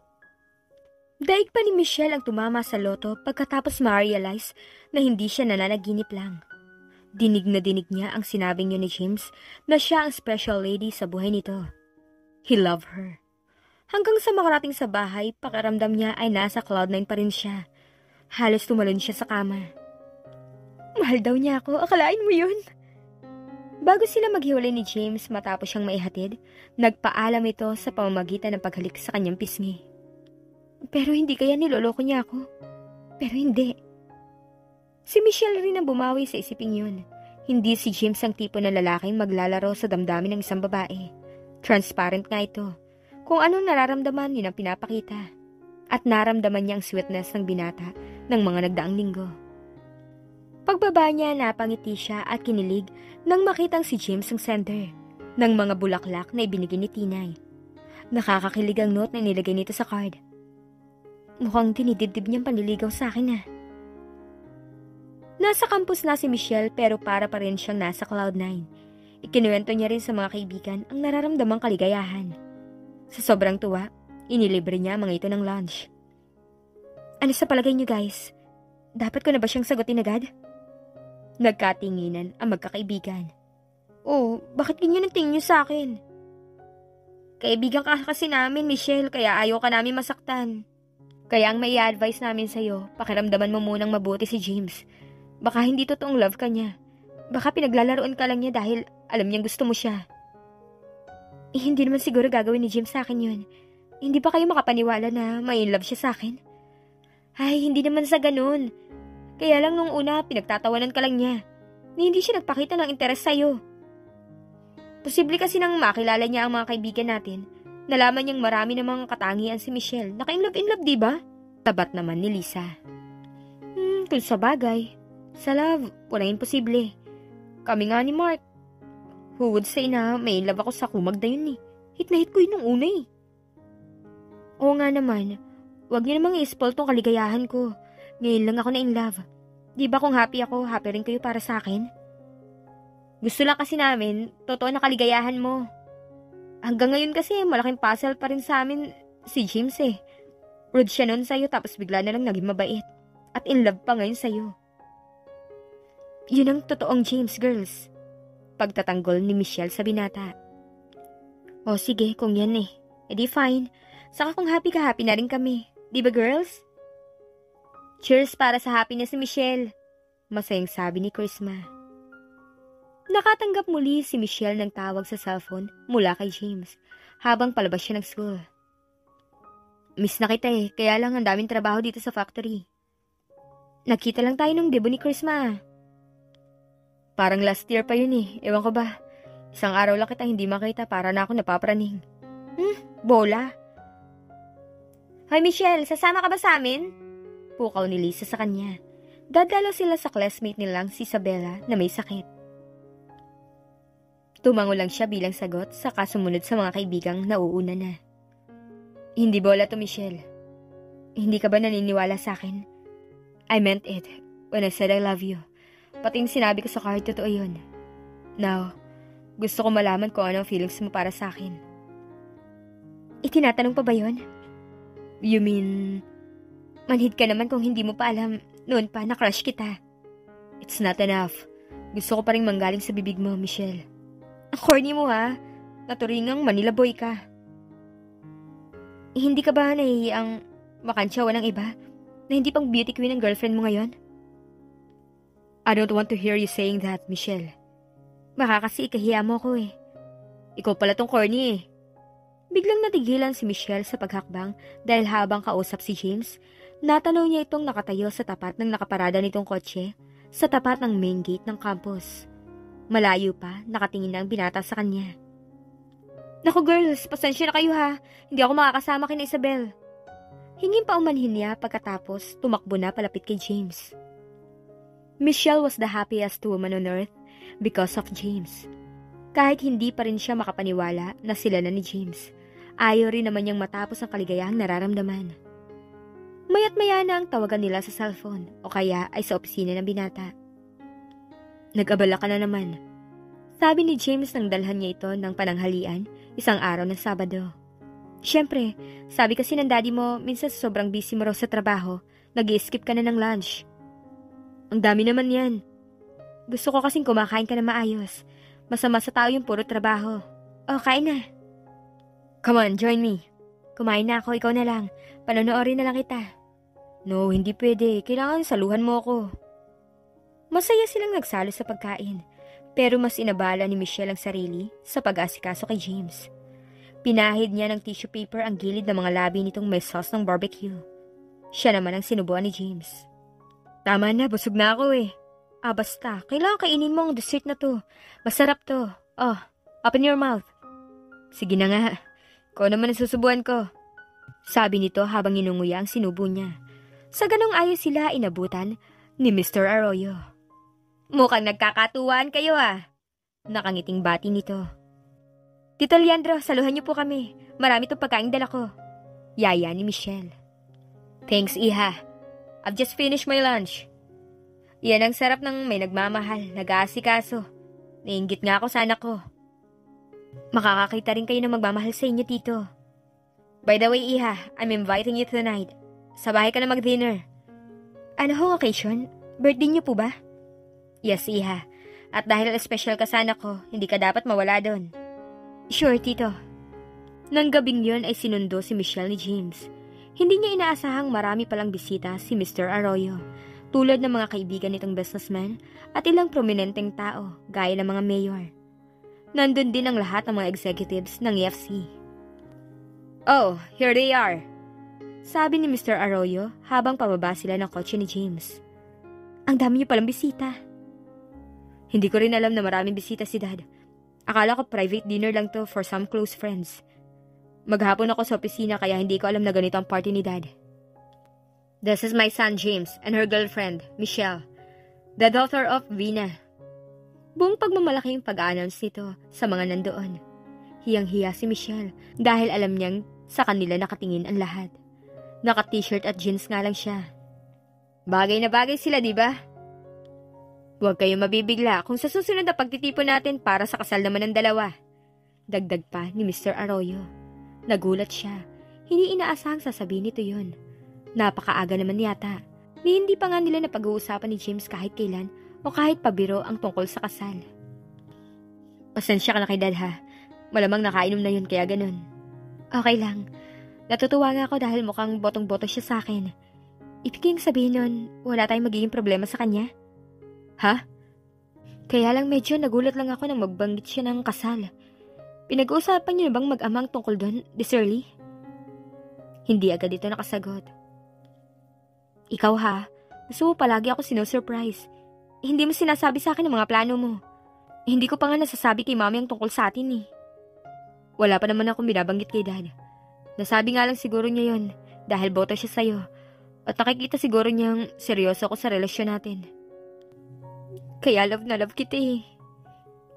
Daig pa ni Michelle ang tumama sa loto pagkatapos ma-realize na hindi siya nananaginip lang. Dinig na dinig niya ang sinabing yun ni James na siya ang special lady sa buhay nito. He loved her. Hanggang sa makarating sa bahay, pakiramdam niya ay nasa cloud9 pa rin siya. Halos tumalon siya sa kama. Mahal daw niya ako, akalain mo yun? Bago sila maghiwalay ni James matapos siyang maihatid, nagpaalam ito sa pamamagitan ng paghalik sa kanyang pisngi. Pero hindi kaya niloloko niya ako. Pero hindi. Si Michelle rin ang bumawi sa isiping yun. Hindi si James ang tipo ng lalaking maglalaro sa damdamin ng isang babae. Transparent nga ito. Kung anong nararamdaman, yun ang pinapakita. At naramdaman niya ang sweetness ng binata ng mga nagdaang linggo. Pagbaba niya, napangiti siya at kinilig nang makitang si James ang sender ng mga bulaklak na ibinigay ni Tinay. Nakakakilig ang note na nilagay nito sa card. Mukhang dinidibdib niyang panliligaw sa akin Nasa campus na si Michelle pero para pa rin siyang nasa Cloud9. Ikinuwento niya rin sa mga kaibigan ang nararamdamang kaligayahan. Sa sobrang tuwa, inilibre niya mga ito ng lunch. Ano sa palagay niyo guys? Dapat ko na ba siyang sagutin agad? Nagkatinginan ang magkakaibigan. Oh, bakit ganyan ang tingin niyo sa akin? Kaibigan ka kasi namin, Michelle, kaya ayaw ka namin masaktan. Kaya ang may advice namin sa'yo, pakiramdaman mo munang mabuti si James. Baka hindi totoong love ka niya. Baka pinaglalaroan ka lang niya dahil alam niyang gusto mo siya. Hindi naman siguro gagawin ni James sa akin yun. Hindi pa kayo makapaniwala na may in love siya sa akin? Ay, hindi naman sa ganun. Kaya lang nung una, pinagtatawanan ka lang niya. Na hindi siya nagpakita ng interes sa'yo. Posible kasi nang makilala niya ang mga kaibigan natin, nalaman niyang marami namang katangian si Michelle. Naka-in love, diba? Tabat naman ni Lisa. Kung sa bagay. Sa love, walang imposible. Kami nga ni Mark. Who would say na may in love ako sa kumag na yun Hit na hit ko yun nung una Oo nga naman. Huwag niyo namang i-spoil tong kaligayahan ko. Ngayon lang ako na in love. Di ba kung happy ako, happy rin kayo para sa akin? Gusto lang kasi namin, totoo na kaligayahan mo. Hanggang ngayon kasi, malaking puzzle pa rin sa amin si James Rude siya noon sa'yo tapos bigla na lang naging mabait. At in love pa ngayon sa'yo. Yun ang totoong James, girls. Pagtatanggol ni Michelle sa binata. O sige, kung yan edi fine. Saka kung happy ka, happy na rin kami. Di ba, girls? Cheers para sa happiness ni Michelle. Masayang sabi ni Chrisma. Nakatanggap muli si Michelle ng tawag sa cellphone mula kay James habang palabas siya ng school. Miss na kita kaya lang ang daming trabaho dito sa factory. Nakita lang tayo nung debo ni Chrisma. Parang last year pa yun ewan ko ba. Isang araw lang kita hindi makita para na ako napapraning. Bola. Hoy Michelle, sasama ka ba sa amin? Pukaw ni Lisa sa kanya. Dadalaw sila sa classmate nilang si Isabella na may sakit. Tumango lang siya bilang sagot saka sumunod sa mga kaibigang nauuna na. Hindi bola to, Michelle. Hindi ka ba naniniwala sa akin? I meant it when I said I love you. Pati yung sinabi ko sa card, totoo yun. Now, gusto ko malaman kung ano ang feelings mo para sa akin. Itinatanong pa ba yun? You mean, manhid ka naman kung hindi mo pa alam noon pa na crush kita. It's not enough. Gusto ko pa rin manggaling sa bibig mo, Michelle. Ang corny mo Naturingang Manila boy ka. Hindi ka ba nahihiyang makansyawan ng iba na hindi pang beauty queen ang girlfriend mo ngayon? I don't want to hear you saying that, Michelle. Baka kasi ikahiya mo ako Ikaw pala tong corny Biglang natigilan si Michelle sa paghakbang dahil habang kausap si James, natanaw niya itong nakatayo sa tapat ng nakaparada nitong kotse sa tapat ng main gate ng campus. Malayo pa, nakatingin na ang binata sa kanya. Naku girls, pasensya na kayo ha. Hindi ako makakasama kina Isabel. Hingin pa umanhin niya pagkatapos tumakbo na palapit kay James. Michelle was the happiest woman on earth because of James. Kahit hindi pa rin siya makapaniwala na sila na ni James, ayaw rin naman niyang matapos ang kaligayahang nararamdaman. Maya't maya na ang tawagan nila sa cellphone o kaya ay sa opisina ng binata. Nag-abala ka na naman. Sabi ni James nang dalhan niya ito ng pananghalian isang araw ng Sabado. Siyempre, sabi kasi ng daddy mo minsan sobrang busy mo raw sa trabaho, nag-i-skip ka na ng lunch. Ang dami naman yan. Gusto ko kasing kumakain ka na maayos. Masama sa tao yung puro trabaho. Oh, kain na. Come on, join me. Kumain na ako, ikaw na lang. Panonoorin na lang kita. No, hindi pwede. Kailangan saluhan mo ako. Masaya silang nagsalo sa pagkain. Pero mas inabala ni Michelle ang sarili sa pag-asikaso kay James. Pinahid niya ng tissue paper ang gilid ng mga labi nitong may sauce ng barbecue. Siya naman ang sinubuan ni James. Tama na, busog na ako eh. Basta, kailangan kainin mo ang dessert na to. Masarap to. Oh, open your mouth. Sige na nga. Ikaw naman ang susubuan ko. Sabi nito habang inunguya ang sinubo niya. Sa ganong ayos sila inabutan ni Mr. Arroyo. Mukhang nagkakatuwaan kayo ah. Nakangiting bati nito. Tito Leandro, saluhan niyo po kami. Marami tong pagkaing dala ko. Yaya ni Michelle. Thanks, Iha. I've just finished my lunch. Yan ang sarap ng may nagmamahal, nag-aasikaso. Nainggit nga ako sa anak ko. Makakakita rin kayo ng magmamahal sa inyo, Tito. By the way, Iha, I'm inviting you tonight. Sa bahay ka na mag-dinner. Ano hong occasion? Birthday niyo po ba? Yes, Iha. At dahil special ka sa anak ko, hindi ka dapat mawala doon. Sure, Tito. Nang gabing yon ay sinundo si Michelle ni James. Hindi niya inaasahang marami palang bisita si Mr. Arroyo, tulad ng mga kaibigan nitong businessman at ilang prominenteng tao gaya ng mga mayor. Nandun din ang lahat ng mga executives ng EFC. Oh, here they are. Sabi ni Mr. Arroyo habang pababa sila ng kotse ni James. Ang dami niyo palang bisita. Hindi ko rin alam na maraming bisita si Dad. Akala ko private dinner lang to for some close friends. Maghapon ako sa opisina kaya hindi ko alam na ganito ang party ni Dad. This is my son James and her girlfriend, Michelle, the daughter of Vina. Buong pagmamalaki yung pag-announce nito sa mga nandoon. Hiyang-hiya si Michelle dahil alam niyang sa kanila nakatingin ang lahat. Naka-t-shirt at jeans nga lang siya. Bagay na bagay sila, di ba? Huwag kayong mabibigla kung sa susunod na pagtitipon natin para sa kasal naman ng dalawa. Dagdag pa ni Mr. Arroyo. Nagulat siya. Hindi inaasahang sasabihin nito yun. Napakaaga naman yata. Ni hindi pa nga nila napag-uusapan ni James kahit kailan o kahit pabiro ang tungkol sa kasal. Pasensya ka na kay Dad ha. Malamang nakainom na yun kaya ganun. Okay lang. Natutuwa nga ako dahil mukhang botong-boto siya sa akin. Ibig sabihin nun, wala tayong magiging problema sa kanya? Ha? Kaya lang medyo nagulat lang ako nang magbanggit siya ng kasal. Pinag-uusapan niyo na bang mag-amang tungkol doon, this early? Hindi agad ito nakasagot. Ikaw ha, gusto mo palagi ako sino-surprise. Hindi mo sinasabi sa akin ang mga plano mo. Hindi ko pa nga nasasabi kay Mami ang tungkol sa atin eh. Wala pa naman akong binabanggit kay Dad. Nasabi nga lang siguro niya yon dahil boto siya sa'yo. At nakikita siguro niyang seryoso ako sa relasyon natin. Kaya love na love kita eh.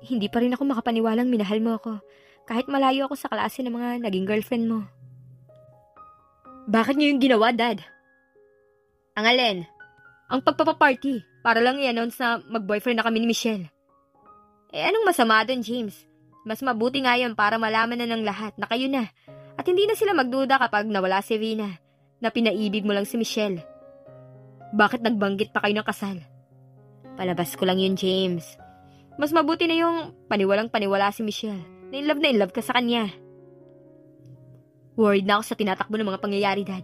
Hindi pa rin ako makapaniwalang minahal mo ako. Kahit malayo ako sa klase ng mga naging girlfriend mo. Bakit niyo yung ginawa, Dad? Ang alin? Ang pagpapaparty. Para lang i-announce na mag-boyfriend na kami ni Michelle. Anong masama doon, James? Mas mabuti nga yun para malaman na ng lahat na kayo na. At hindi na sila magduda kapag nawala si Vina na pinaibig mo lang si Michelle. Bakit nagbanggit pa kayo ng kasal? Palabas ko lang yun, James. Mas mabuti na yung paniwalang paniwala si Michelle. Na in love ka sa kanya. Worried na ako sa tinatakbo ng mga pangyayari, Dad.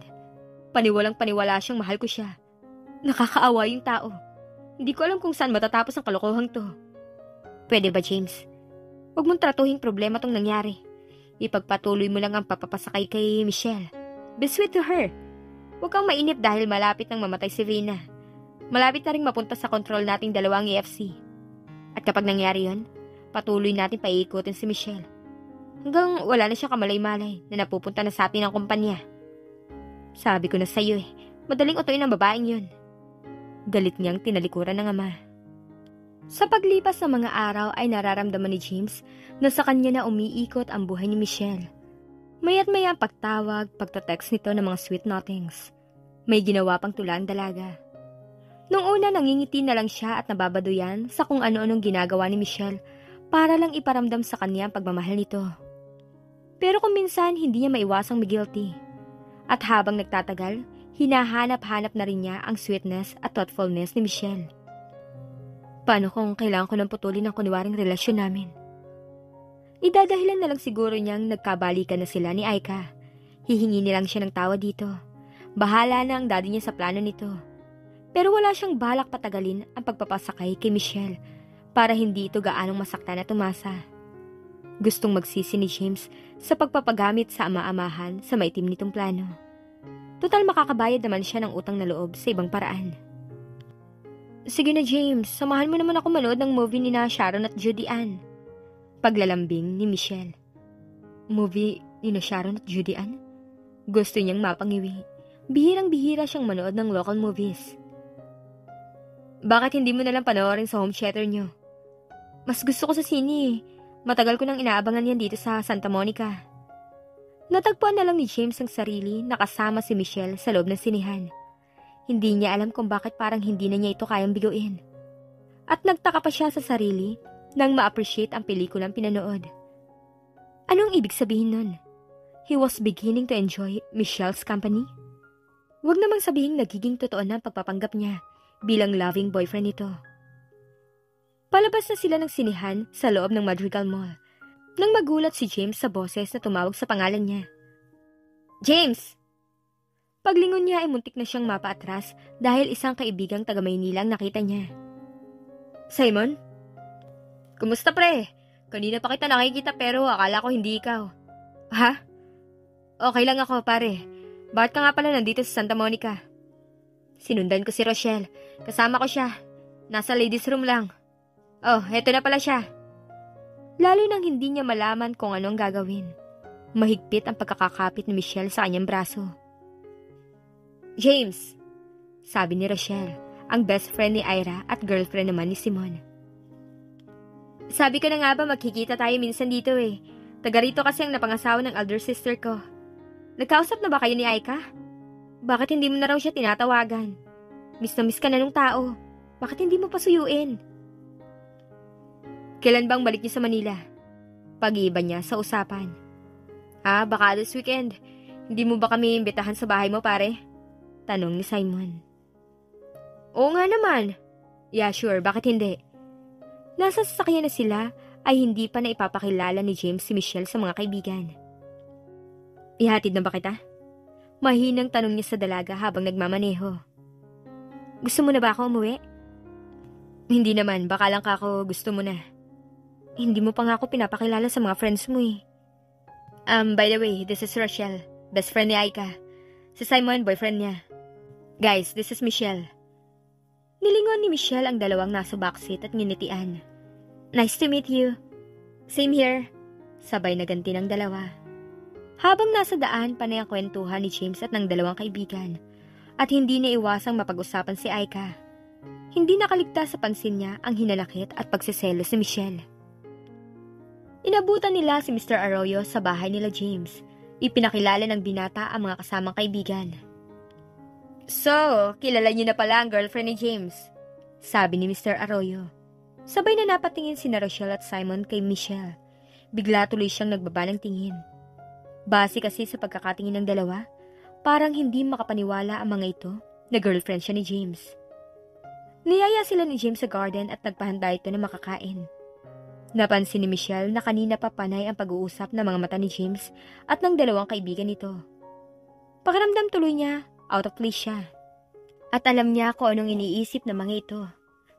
Paniwalang paniwala siyang mahal ko siya. Nakakaawa yung tao. Hindi ko alam kung saan matatapos ang kalokohang to. Pwede ba, James? Huwag mong tratuhing problema tong nangyari. Ipagpatuloy mo lang ang papapasakay kay Michelle. Be sweet to her. Huwag kang mainip dahil malapit nang mamatay si Vina. Malapit na rin mapunta sa kontrol nating dalawang EFC. At kapag nangyari yon, patuloy natin paiikutin si Michelle. Hanggang wala na siya kamalay-malay na napupunta na sa atin ang kumpanya. Sabi ko na sa'yo madaling utuin ang babaeng yun. Galit niyang tinalikuran ng ama. Sa paglipas ng mga araw ay nararamdaman ni James na sa kanya na umiikot ang buhay ni Michelle. Maya't maya ang pagtawag, pagtatext nito ng mga sweet nothings. May ginawa pang tula ang dalaga. Nung una nangingiti na lang siya at nababaduyan sa kung ano-anong ginagawa ni Michelle para lang iparamdam sa kanya ang pagmamahal nito. Pero kung minsan hindi niya maiwasang guilty. At habang nagtatagal, hinahanap-hanap na rin niya ang sweetness at thoughtfulness ni Michelle. Paano kung kailangan ko nang putulin ang kunwaring relasyon namin? Idadahilan na lang siguro niyang nagkabalikan na sila ni Aika. Hihingi nilang siya ng tawa dito. Bahala na ang daddy niya sa plano nito. Pero wala siyang balak patagalin ang pagpapasakay kay Michelle para hindi ito gaanong masaktan at umasa. Gustong magsisi ni James sa pagpapagamit sa ama-amahan sa maitim nitong plano. Total makakabayad naman siya ng utang na loob sa ibang paraan. Sige na James, samahan mo naman ako manood ng movie ni na Sharon at Judy Ann. Paglalambing ni Michelle. Movie ni na Sharon at Judy Ann? Gusto niyang mapangiwi. Bihirang-bihira siyang manood ng local movies. Bakit hindi mo nalang panoorin sa home theater niyo? Mas gusto ko sa sine. Matagal ko nang inaabangan yan dito sa Santa Monica. Natagpuan na lang ni James ang sarili na kasama si Michelle sa loob ng sinihan. Hindi niya alam kung bakit parang hindi na niya ito kayang biguin. At nagtaka pa siya sa sarili nang ma-appreciate ang pelikulang pinanood. Anong ibig sabihin nun? He was beginning to enjoy Michelle's company? Huwag namang sabihin nagiging totoo na ang pagpapanggap niya bilang loving boyfriend nito. Palabas na sila ng sinihan sa loob ng Madrigal Mall nang magulat si James sa boses na tumawag sa pangalan niya. James! Paglingon niya ay muntik na siyang mapaatras dahil isang kaibigang taga Maynila ang nakita niya. Simon? Kumusta pre? Kanina pa kita nakikita pero akala ko hindi ikaw. Ha? Okay lang ako pare. Bakit ka nga pala nandito sa Santa Monica? Sinundan ko si Rochelle. Kasama ko siya. Nasa ladies room lang. Oh, eto na pala siya. Lalo nang hindi niya malaman kung anong gagawin. Mahigpit ang pagkakakapit ni Michelle sa kanyang braso. James, sabi ni Rochelle, ang best friend ni Ira at girlfriend naman ni Simon. Sabi ko na nga ba magkikita tayo minsan dito eh. Taga rito kasi ang napangasawa ng elder sister ko. Nagkausap na ba kayo ni Aika? Bakit hindi mo na raw siya tinatawagan? Miss na miss ka na nung tao. Bakit hindi mo pasuyuin? Kailan bang balik niyo sa Manila? Pag-iiba niya sa usapan. Baka this weekend. Hindi mo ba kami imbitahan sa bahay mo pare? Tanong ni Simon. Oo nga naman. Yeah, sure. Bakit hindi? Nasa sasakyan na sila ay hindi pa na ipapakilala ni James si Michelle sa mga kaibigan. Ihatid na ba kita? Mahinang tanong niya sa dalaga habang nagmamaneho. Gusto mo na ba ako umuwi? Hindi naman. Baka lang ako gusto mo na. Hindi mo pa nga ako pinapakilala sa mga friends mo eh. By the way, this is Rochelle. Best friend ni Aika. Si Simon, boyfriend niya. Guys, this is Michelle. Nilingon ni Michelle ang dalawang nasa backseat at nginitian. Nice to meet you. Same here. Sabay na ganti ng dalawa. Habang nasa daan, panay ang kwentuhan ni James at ng dalawang kaibigan. At hindi naiwasang mapag-usapan si Aika. Hindi nakaligtas sa pansin niya ang hinanakit at pagseselos ni Michelle. Inabutan nila si Mr. Arroyo sa bahay nila James. Ipinakilala ng binata ang mga kasamang kaibigan. So, kilala niyo na pala ang girlfriend ni James, sabi ni Mr. Arroyo. Sabay na napatingin si Rochelle at Simon kay Michelle. Bigla tuloy siyang nagbaba ng tingin. Base kasi sa pagkakatingin ng dalawa, parang hindi makapaniwala ang mga ito na girlfriend siya ni James. Niyaya sila ni James sa garden at nagpahanda ito na makakain. Napansin ni Michelle na kanina pa panay ang pag-uusap ng mga mata ni James at ng dalawang kaibigan nito. Pakiramdam tuloy niya, out of place siya. At alam niya kung anong iniisip ng mga ito,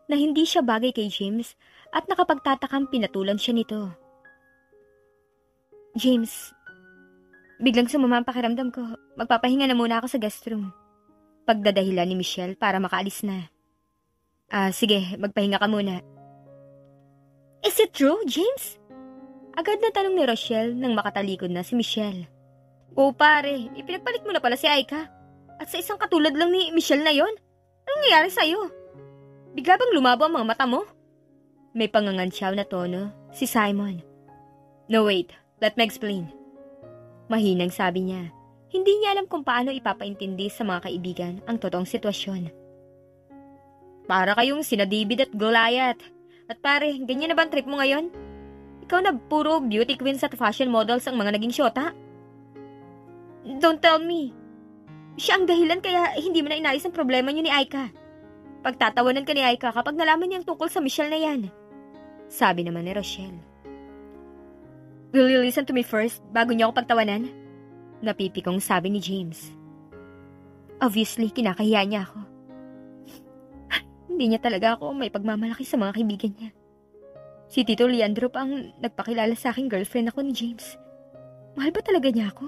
na hindi siya bagay kay James at nakapagtatakang pinatulan siya nito. James, biglang sumama ang pakiramdam ko. Magpapahinga na muna ako sa guest room. Pagdadahilan ni Michelle para makaalis na. Sige, magpahinga ka muna. Is it true, James? Agad na tanong ni Rochelle nang makatalikod na si Michelle. Oo pare, ipinagpalit mo na pala si Aika. At sa isang katulad lang ni Michelle na yon. Anong nangyari sa'yo? Bigla bang lumabo ang mga mata mo? May pangangansyaw na tono si Simon. No wait, let me explain. Mahinang sabi niya. Hindi niya alam kung paano ipapaintindi sa mga kaibigan ang totoong sitwasyon. Para kayong sina David at Goliath. At pare, ganyan na ba ang trip mo ngayon? Ikaw na puro beauty queens at fashion models ang mga naging syota? Don't tell me. Siya ang dahilan kaya hindi mo na inayos ang problema niyo ni Aika. Pagtatawanan ka ni Aika kapag nalaman niyang tungkol sa Michelle na yan. Sabi naman ni Rochelle. Will you listen to me first bago niyo ako pagtawanan? Napipikong sabi ni James. Obviously, kinakahiya niya ako. Hindi niya talaga ako may pagmamalaki sa mga kaibigan niya. Si Tito Leandro pa ang nagpakilala sa aking girlfriend ako ni James. Mahal ba talaga niya ako?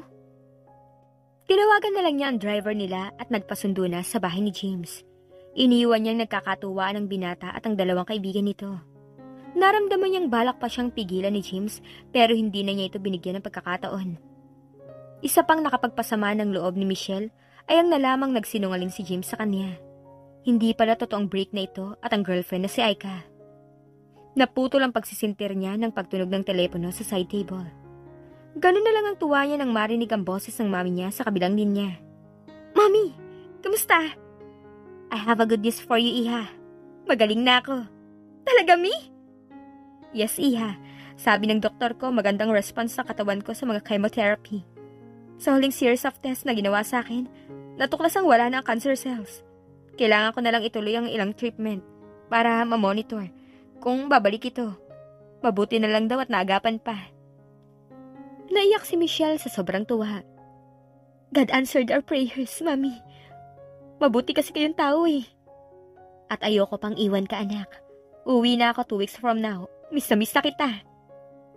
Tinawagan na lang niya ang driver nila at nagpasundo na sa bahay ni James. Iniwan niyang nagkakatuwaan ang binata at ang dalawang kaibigan nito. Naramdaman niyang balak pa siyang pigilan ni James pero hindi na niya ito binigyan ng pagkakataon. Isa pang nakapagpasama ng loob ni Michelle ay ang nalamang nagsinungaling si James sa kanya. Hindi pala totoong break na ito at ang girlfriend na si Aika. Naputol ang pagsisintir niya ng pagtunog ng telepono sa side table. Ganun na lang ang tuwa niya nang marinig ang boses ng mami niya sa kabilang linya. Mami, kamusta? I have a good news for you, Iha. Magaling na ako. Talaga, Mi? Yes, Iha. Sabi ng doktor ko, magandang response sa katawan ko sa mga chemotherapy. Sa huling series of tests na ginawa sa akin, natuklasang wala na ang cancer cells. Kailangan ko na lang ituloy ang ilang treatment para ma-monitor kung babalik ito. Mabuti na lang daw at naagapan pa. Naiyak si Michelle sa sobrang tuwa. God answered our prayers, Mami. Mabuti kasi kayong tao eh. At ayoko pang iwan ka, anak. Uwi na ako 2 weeks from now. Miss na kita.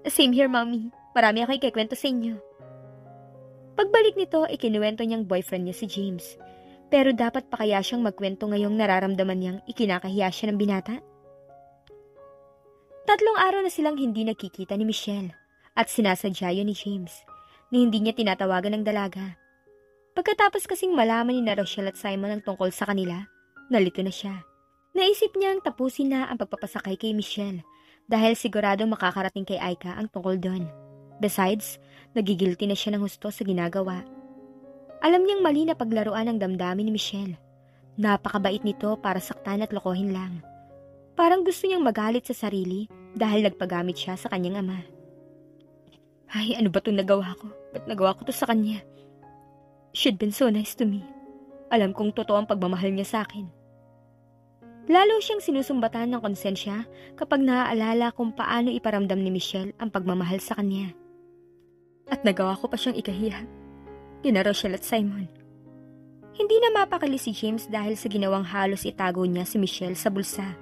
Same here, Mami. Marami ako ikikwento sa inyo. Pagbalik nito, ikinuwento niyang boyfriend niya si James. Pero dapat pa kaya siyang magkwento ngayong nararamdaman niyang ikinakahiya siya ng binata? 3 araw na silang hindi nakikita ni Michelle at sinasadya yun ni James na hindi niya tinatawagan ng dalaga. Pagkatapos kasing malaman ni Rochelle at Simon ang tungkol sa kanila, nalito na siya. Naisip niyang tapusin na ang pagpapasakay kay Michelle dahil sigurado makakarating kay Aika ang tungkol doon. Besides, nagigilty na siya ng husto sa ginagawa. Alam niyang mali na paglaruan ang damdamin ni Michelle. Napakabait nito para saktan at lokohin lang. Parang gusto niyang magalit sa sarili dahil nagpagamit siya sa kanyang ama. Ay, ano ba itong nagawa ko? Ba't nagawa ko to sa kanya? She'd been so nice to me. Alam kong totoo ang pagmamahal niya sa akin. Lalo siyang sinusumbatan ng konsensya kapag naaalala kung paano iparamdam ni Michelle ang pagmamahal sa kanya. At nagawa ko pa siyang ikahiya. Kina Rochelle at Simon. Hindi na mapakali si James dahil sa ginawang halos itago niya si Michelle sa bulsa.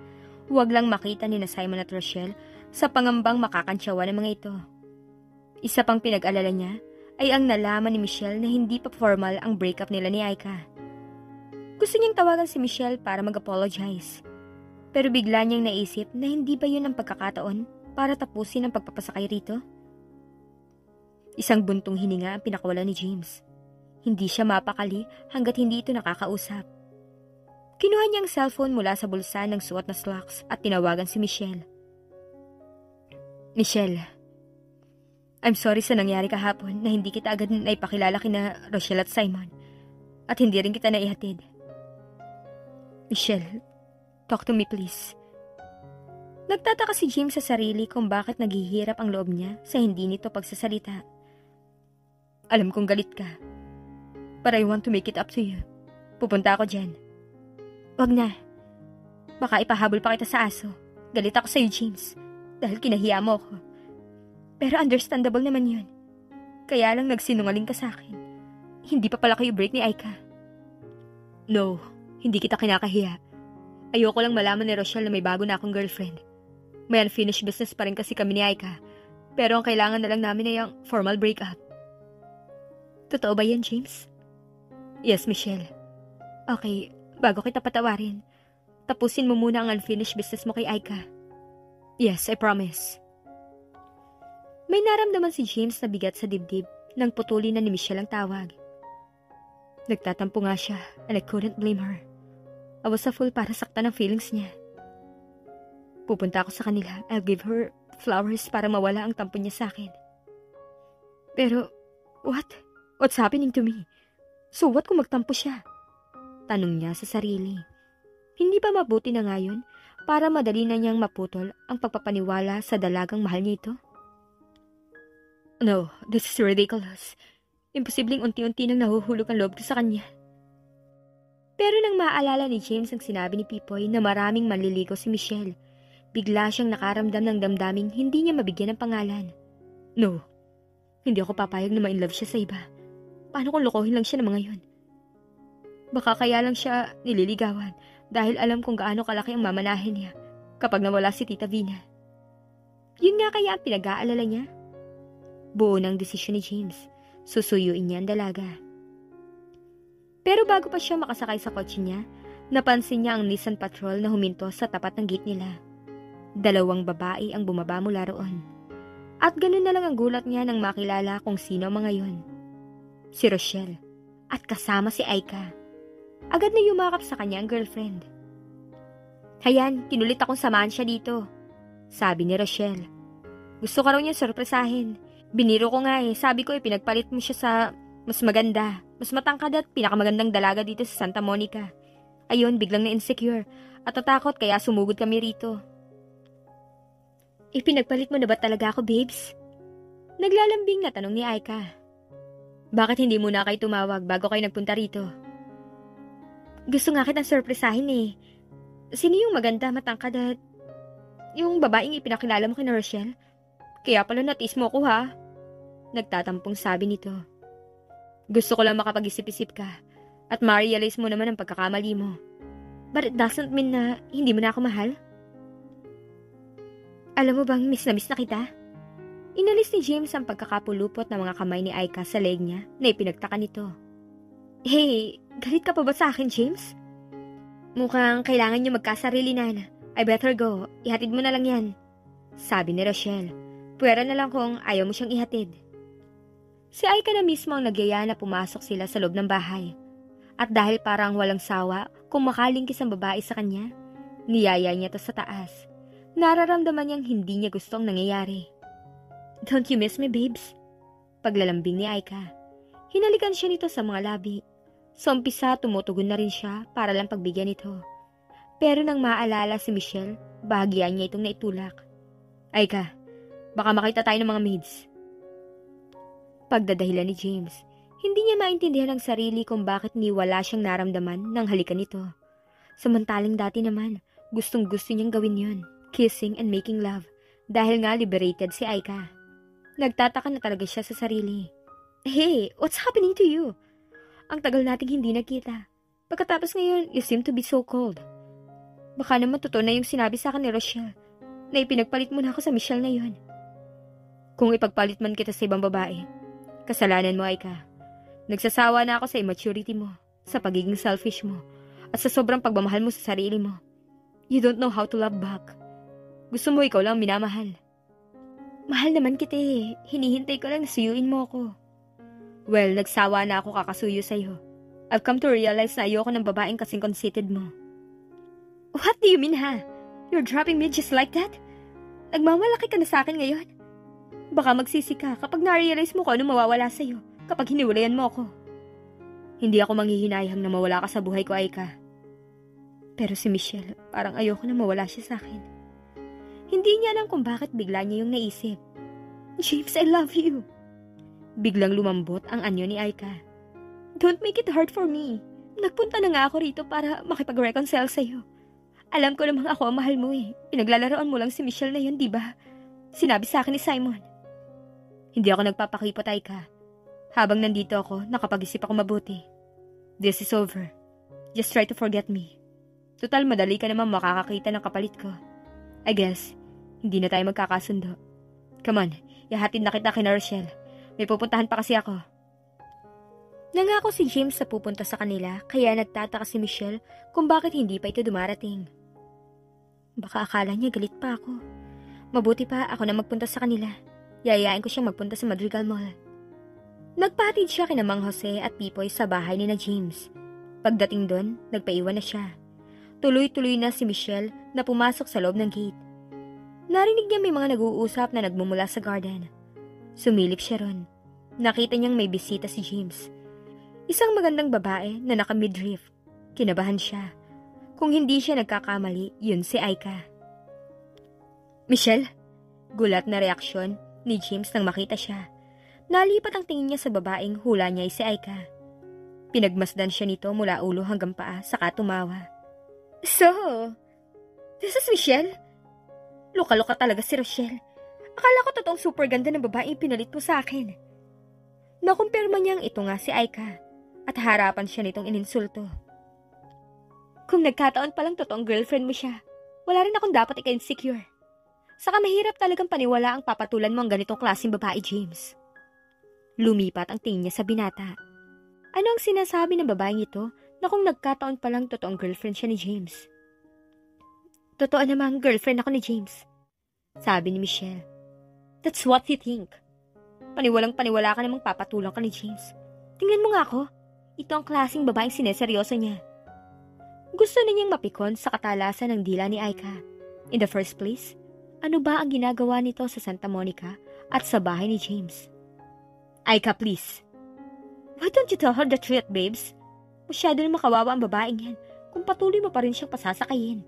Huwag lang makita ni na Simon at Rochelle sa pangambang makakantsawa ng mga ito. Isa pang pinag-alala niya ay ang nalaman ni Michelle na hindi pa formal ang breakup nila ni Aika. Gusto niyang tawagan si Michelle para mag-apologize. Pero bigla niyang naisip na hindi ba yun ang pagkakataon para tapusin ang pagpapasakay rito? Isang buntong hininga ang pinakawala ni James. Hindi siya mapakali hanggat hindi ito nakakausap. Kinuha niya ang cellphone mula sa bulsa ng suot na slacks at tinawagan si Michelle. Michelle, I'm sorry sa nangyari kahapon na hindi kita agad naipakilala kina Rochelle at Simon at hindi rin kita naihatid. Michelle, talk to me please. Nagtataka si James sa sarili kung bakit naghihirap ang loob niya sa hindi nito pagsasalita. Alam kong galit ka. But I want to make it up to you. Pupunta ako dyan. Wag na. Baka ipahabol pa kita sa aso. Galit ako sa'yo, James. Dahil kinahiya mo ako. Pero understandable naman yun. Kaya lang nagsinungaling ka sa akin. Hindi pa pala kayo break ni Aika. No, hindi kita kinakahiya. Ayoko lang malaman ni Rochelle na may bago na akong girlfriend. May unfinished business pa rin kasi kami ni Aika. Pero ang kailangan na lang namin ay ang formal breakup. Totoo ba yan, James? Yes, Michelle. Okay, bago kita patawarin, tapusin mo muna ang unfinished business mo kay Aika. Yes, I promise. May naramdaman si James na bigat sa dibdib nang putulin na ni Michelle ang tawag. Nagtatampo nga siya and I couldn't blame her. I was a fool para saktan ang feelings niya. Pupunta ako sa kanila. I'll give her flowers para mawala ang tampo niya sa akin. Pero, what? What's happening to me? So what kung magtampo siya? Tanong niya sa sarili. Hindi ba mabuti na ngayon para madali na niyang maputol ang pagpapaniwala sa dalagang mahal niya ito? No, this is ridiculous. Imposibleng unti-unti nang nahuhulog ang loob ko sa kanya. Pero nang maalala ni James ang sinabi ni Pipoy na maraming manliligaw si Michelle, bigla siyang nakaramdam ng damdaming hindi niya mabigyan ng pangalan. No, hindi ako papayag na ma-inlove siya sa iba. Paano kung lokohin lang siya ng mga yun? Baka kaya lang siya nililigawan dahil alam kung gaano kalaki ang mamanahin niya kapag nawala si Tita Vina. Yun nga kaya ang pinag-aalala niya? Buo ng desisyon ni James. Susuyuin niya ang dalaga. Pero bago pa siya makasakay sa kotse niya, napansin niya ang Nissan Patrol na huminto sa tapat ng gate nila. 2 babae ang bumaba mula roon. At ganun na lang ang gulat niya nang makilala kung sino ang mga yun. Si Rochelle. At kasama si Aika. Agad na yumakap sa kanya ang girlfriend. Hayan, kinulit akong samahan siya dito. Sabi ni Rochelle. Gusto ka raw niya sorpresahin. Biniro ko nga sabi ko pinagpalit mo siya sa mas maganda, mas matangkad at pinakamagandang dalaga dito sa Santa Monica. Ayun, biglang na-insecure at natakot kaya sumugod kami rito. Pinagpalit mo na ba talaga ako, babes? Naglalambing na tanong ni Aika. Bakit hindi muna kayo tumawag bago kayo nagpunta rito? Gusto nga kitang sorpresahin Sino yung maganda, matangkad at yung babaeng ipinakilala mo kina Rochelle? Kaya pala natis mo ko ha? Nagtatampong sabi nito. Gusto ko lang makapag-isip-isip ka at ma-realize mo naman ang pagkakamali mo. But it doesn't mean na hindi mo na ako mahal. Alam mo bang miss na kita? Inalis ni James ang pagkakapulupot ng mga kamay ni Aika sa leg niya na ipinagtaka nito. Hey, galit ka pa ba sa akin, James? Mukhang kailangan niyo magkasarili na. I better go. Ihatid mo na lang yan. Sabi ni Rochelle. Pwera na lang kung ayaw mo siyang ihatid. Si Aika na mismo ang nagyaya na pumasok sila sa loob ng bahay. At dahil parang walang sawa kung makalingkis ang babae sa kanya, niyaya niya to sa taas. Nararamdaman niyang hindi niya gustong nangyayari. Don't you miss me, babes? Paglalambing ni Aika. Hinalikan siya nito sa mga labi. Sa umpisa, tumutugon na rin siya para lang pagbigyan nito. Pero nang maalala si Michelle, bahagyaan niya itong naitulak. Aika, baka makita tayo ng mga maids. Pagdadahilan ni James, hindi niya maintindihan ang sarili kung bakit wala siyang naramdaman nang halikan nito. Samantaling dati naman, gustong-gusto niyang gawin yon, kissing and making love, dahil nga liberated si Aika. Nagtataka na talaga siya sa sarili. Hey, what's happening to you? Ang tagal nating hindi nakita. Pagkatapos ngayon, you seem to be so cold. Baka naman totoo na yung sinabi sa akin ni Rochelle, na ipinagpalit mo na ako sa Michelle na yun. Kung ipagpalit man kita sa ibang babae, kasalanan mo, Aika. Nagsasawa na ako sa immaturity mo, sa pagiging selfish mo, at sa sobrang pagmamahal mo sa sarili mo. You don't know how to love back. Gusto mo ikaw lang minamahal. Mahal naman kita Hinihintay ko lang na suyuin mo ako. Well, nagsawa na ako kakasuyo sa'yo. I've come to realize na ayoko ng babaeng kasing conceited mo. What do you mean, ha? You're dropping me just like that? Nagmamalaki ka na sa akin ngayon? Baka magsisi ka kapag na-realize mo ko ano mawawala sa'yo kapag hiniwalayan mo ako. Hindi ako manghihinayang na mawala ka sa buhay ko, Aika. Pero si Michelle, parang ayoko na mawala siya sa akin. Hindi niya alam kung bakit bigla niya yung naisip. James, I love you. Biglang lumambot ang anyo ni Aika. Don't make it hard for me. Nagpunta na nga ako rito para makipag-reconcile sa'yo. Alam ko namang ako ang mahal mo Pinaglalaroan mo lang si Michelle na yun, di ba? Sinabi sa akin ni Simon. Hindi ako nagpapakipot, Aika. Habang nandito ako, nakapag-isip ako mabuti. This is over. Just try to forget me. Total, madali ka naman makakakita ng kapalit ko. I guess, hindi na tayo magkakasundo. Come on, Ihatid na kita kina Rochelle. May pupuntahan pa kasi ako. Nangako si James na pupunta sa kanila, kaya nagtataka si Michelle kung bakit hindi pa ito dumarating. Baka akala niya galit pa ako. Mabuti pa ako na magpunta sa kanila. Yayain ko siyang magpunta sa Madrigal Mall. Nagpahatid siya kina Mang Jose at Pipoy sa bahay ni na James. Pagdating doon, nagpaiwan na siya. Tuloy-tuloy na si Michelle na pumasok sa loob ng gate. Narinig niya may mga nag-uusap na nagmumula sa garden. Sumilip siya ron. Nakita niyang may bisita si James. Isang magandang babae na naka-midriff. Kinabahan siya. Kung hindi siya nagkakamali, yun si Aika. Michelle? Gulat na reaksyon ni James nang makita siya. Nalipat ang tingin niya sa babaeng hula niya ay si Aika. Pinagmasdan siya nito mula ulo hanggang paa, saka tumawa. So, this is Michelle? Luka-luka talaga si Rochelle. Akala ko totoong super ganda ng babaeng pinalit mo sa akin. Nakumpirma niyang ito nga si Aika at harapan siya nitong ininsulto. Kung nagkataon palang totoong girlfriend mo siya, wala rin akong dapat ika-insecure. Saka mahirap talagang paniwala ang papatulan mo ang ganitong klaseng babae, James. Lumipat ang tingin niya sa binata. Ano ang sinasabi ng babaeng ito na kung nagkataon palang totoong girlfriend siya ni James? Totoo namang girlfriend ako ni James, sabi ni Michelle. That's what you think. Paniwalang paniwala ka namang papatulang ka ni James. Tingnan mo nga ako. Ito ang klaseng babaeng sineseryoso niya. Gusto na niyang mapikon sa katalasan ng dila ni Aika. In the first place, ano ba ang ginagawa nito sa Santa Monica at sa bahay ni James? Aika, please. Why don't you tell her the truth, babes? Masyado na makawawa ang babaeng yan kung patuloy mo pa rin siyang pasasakayin.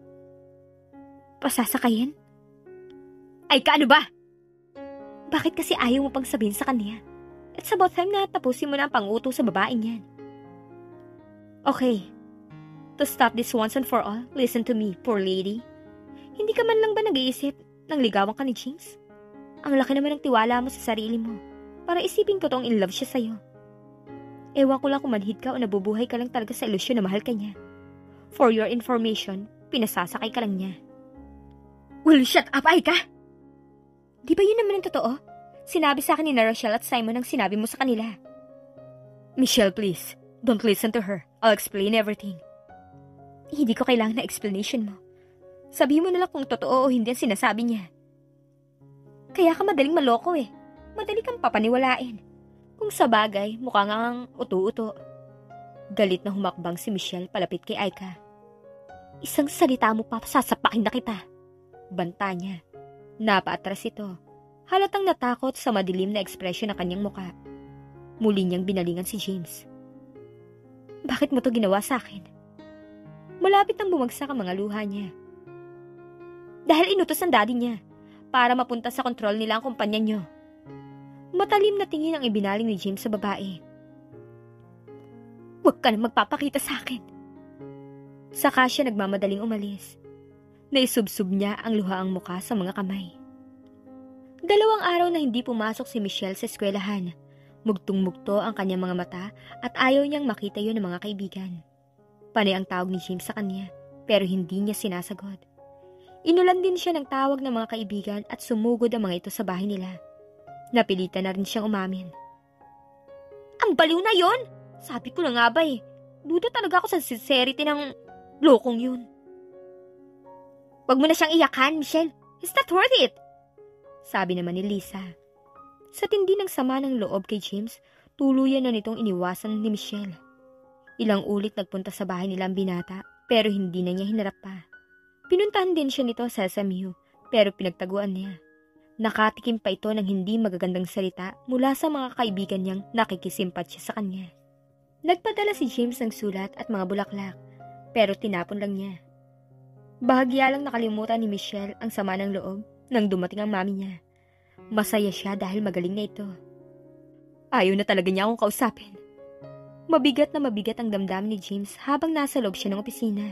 Pasasakayin? Aika, ano ba? Bakit kasi ayaw mo pang sabihin sa kanya? It's about time na tapusin mo na ang panguto sa babaeng yan. Okay. To stop this once and for all, listen to me, poor lady. Hindi ka man lang ba nag-iisip nang ligawan ka ni James? Ang laki naman ng tiwala mo sa sarili mo para isipin ko toong in love siya sa'yo. Ewan ko lang kung manhid ka o nabubuhay ka lang talaga sa ilusyon na mahal ka niya. For your information, pinasasakay ka lang niya. Will you shut up, Aika? Di ba yun naman ang totoo? Sinabi sa akin ni Rochelle at Simon ang sinabi mo sa kanila. Michelle, please. Don't listen to her. I'll explain everything. Hindi ko kailangan na explanation mo. Sabihin mo na lang kung totoo o hindi ang sinasabi niya. Kaya ka madaling maloko eh. Madali kang papaniwalain. Kung sa bagay, mukha ngang uto-uto. Galit na humakbang si Michelle palapit kay Aika. Isang salita mo pa, sasapakin na kita. Banta niya. Napaatras ito. Halatang natakot sa madilim na ekspresyon ng kanyang muka. Muli niyang binalingan si James. Bakit mo to ginawa sa akin? Malapit nang bumagsak ang mga luha niya. Dahil inutos ang daddy niya para mapunta sa kontrol nila ang kumpanya niyo. Matalim na tingin ang ibinaling ni James sa babae. Huwag ka na magpapakita sa akin. Saka siya nagmamadaling umalis. Naisubsob niya ang luhaang muka sa mga kamay. 2 araw na hindi pumasok si Michelle sa eskwelahan. Mugtong-mugto ang kanyang mga mata at ayaw niyang makita yun ng mga kaibigan. Panay ang tawag ni James sa kanya, pero hindi niya sinasagot. Inulan din siya ng tawag ng mga kaibigan at sumugod ang mga ito sa bahay nila. Napilitan na rin siyang umamin. Ang baliw na yon! Sabi ko na nga ba eh. Duda talaga ako sa sincerity ng lokong yun. Wag mo na siyang iyakan, Michelle. It's not worth it! Sabi naman ni Lisa. Sa tindi ng sama ng loob kay James, tuluyan na nitong iniwasan ni Michelle. Ilang ulit nagpunta sa bahay nila ang binata, pero hindi na niya hinarap pa. Pinuntahan din siya nito sa SMU, pero pinagtaguan niya. Nakatikim pa ito ng hindi magagandang salita mula sa mga kaibigan niyang nakikisimpatya sa kanya. Nagpadala si James ng sulat at mga bulaklak, pero tinapon lang niya. Bahagya lang nakalimutan ni Michelle ang sama ng loob nang dumating ang mami niya. Masaya siya dahil magaling na ito. Ayaw na talaga niya akong kausapin. Mabigat na mabigat ang damdamin ni James habang nasa loob siya ng opisina.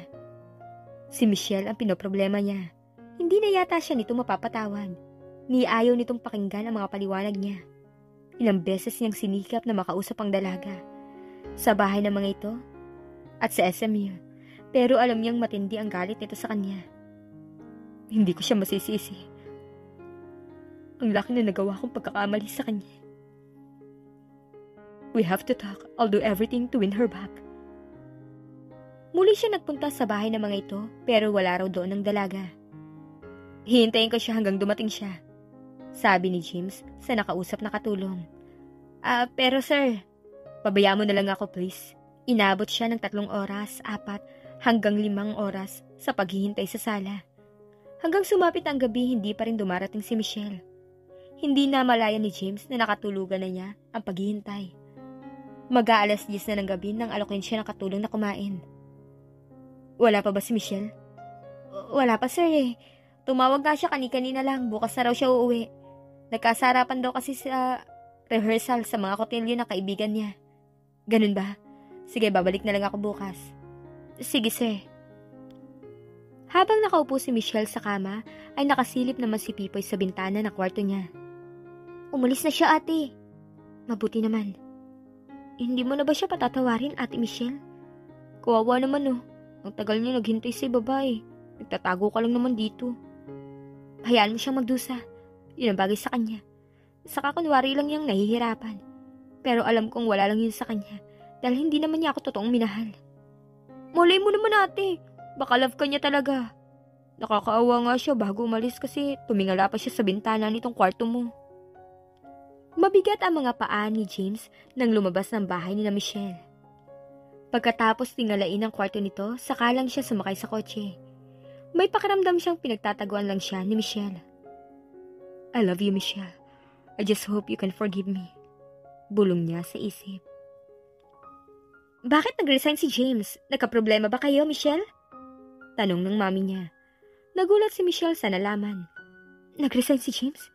Si Michelle ang pinoproblema niya. Hindi na yata siya nito mapapatawad. Ni ayaw nitong pakinggan ang mga paliwanag niya. Ilang beses niyang sinikap na makausap ang dalaga. Sa bahay ng mga ito at sa SMU. Pero alam niyang matindi ang galit nito sa kanya. Hindi ko siya masisisi. Ang laki na nagawa kong pagkakamali sa kanya. We have to talk. I'll do everything to win her back. Muli siya nagpunta sa bahay ng mga ito pero wala raw doon ang dalaga. Hihintayin ko siya hanggang dumating siya, sabi ni James sa nakausap na katulong. Pero sir, pabayaan mo na lang ako please. Inabot siya ng 3 oras, 4 hanggang 5 oras sa paghihintay sa sala. Hanggang sumapit ang gabi, hindi pa rin dumarating si Michelle. Hindi na malaya ni James na nakatulugan na niya ang paghihintay. Mag-aalas 10 na ng gabi nang alokin siya ng katulong na kumain. Wala pa ba si Michelle? Wala pa sir eh. Tumawag nga siya kanina lang, bukas na raw siya uuwi. Nagkasarapan daw kasi sa rehearsal sa mga kotelyo na kaibigan niya. Ganun ba? Sige, babalik na lang ako bukas. Sige sir. Habang nakaupo si Michelle sa kama, ay nakasilip naman si Pipoy sa bintana ng kwarto niya. Umalis na siya ate. Mabuti naman. Hindi mo na ba siya patatawarin ate Michelle? Kawawa naman oh. Ang tagal niya naghintay sa babae. Nagtatago ka lang naman dito. Hayaan mo siyang magdusa. Yun ang bagay sa kanya. Saka kunwari lang niyang nahihirapan. Pero alam kong wala lang yun sa kanya. Dahil hindi naman niya ako totoong minahal. Malay mo naman ate. Baka love ka niya talaga. Nakakaawa nga siya bago umalis kasi tumingala pa siya sa bintana nitong kwarto mo. Mabigat ang mga paa ni James nang lumabas ng bahay ni na Michelle. Pagkatapos tingalain ang kwarto nito, saka lang siya sumakay sa kotse. May pakiramdam siyang pinagtataguan lang siya ni Michelle. I love you, Michelle. I just hope you can forgive me. Bulong niya sa isip. Bakit nag-resign si James? Nagkaproblema ba kayo, Michelle? Tanong ng mami niya. Nagulat si Michelle sa nalaman. Nag-resign si James?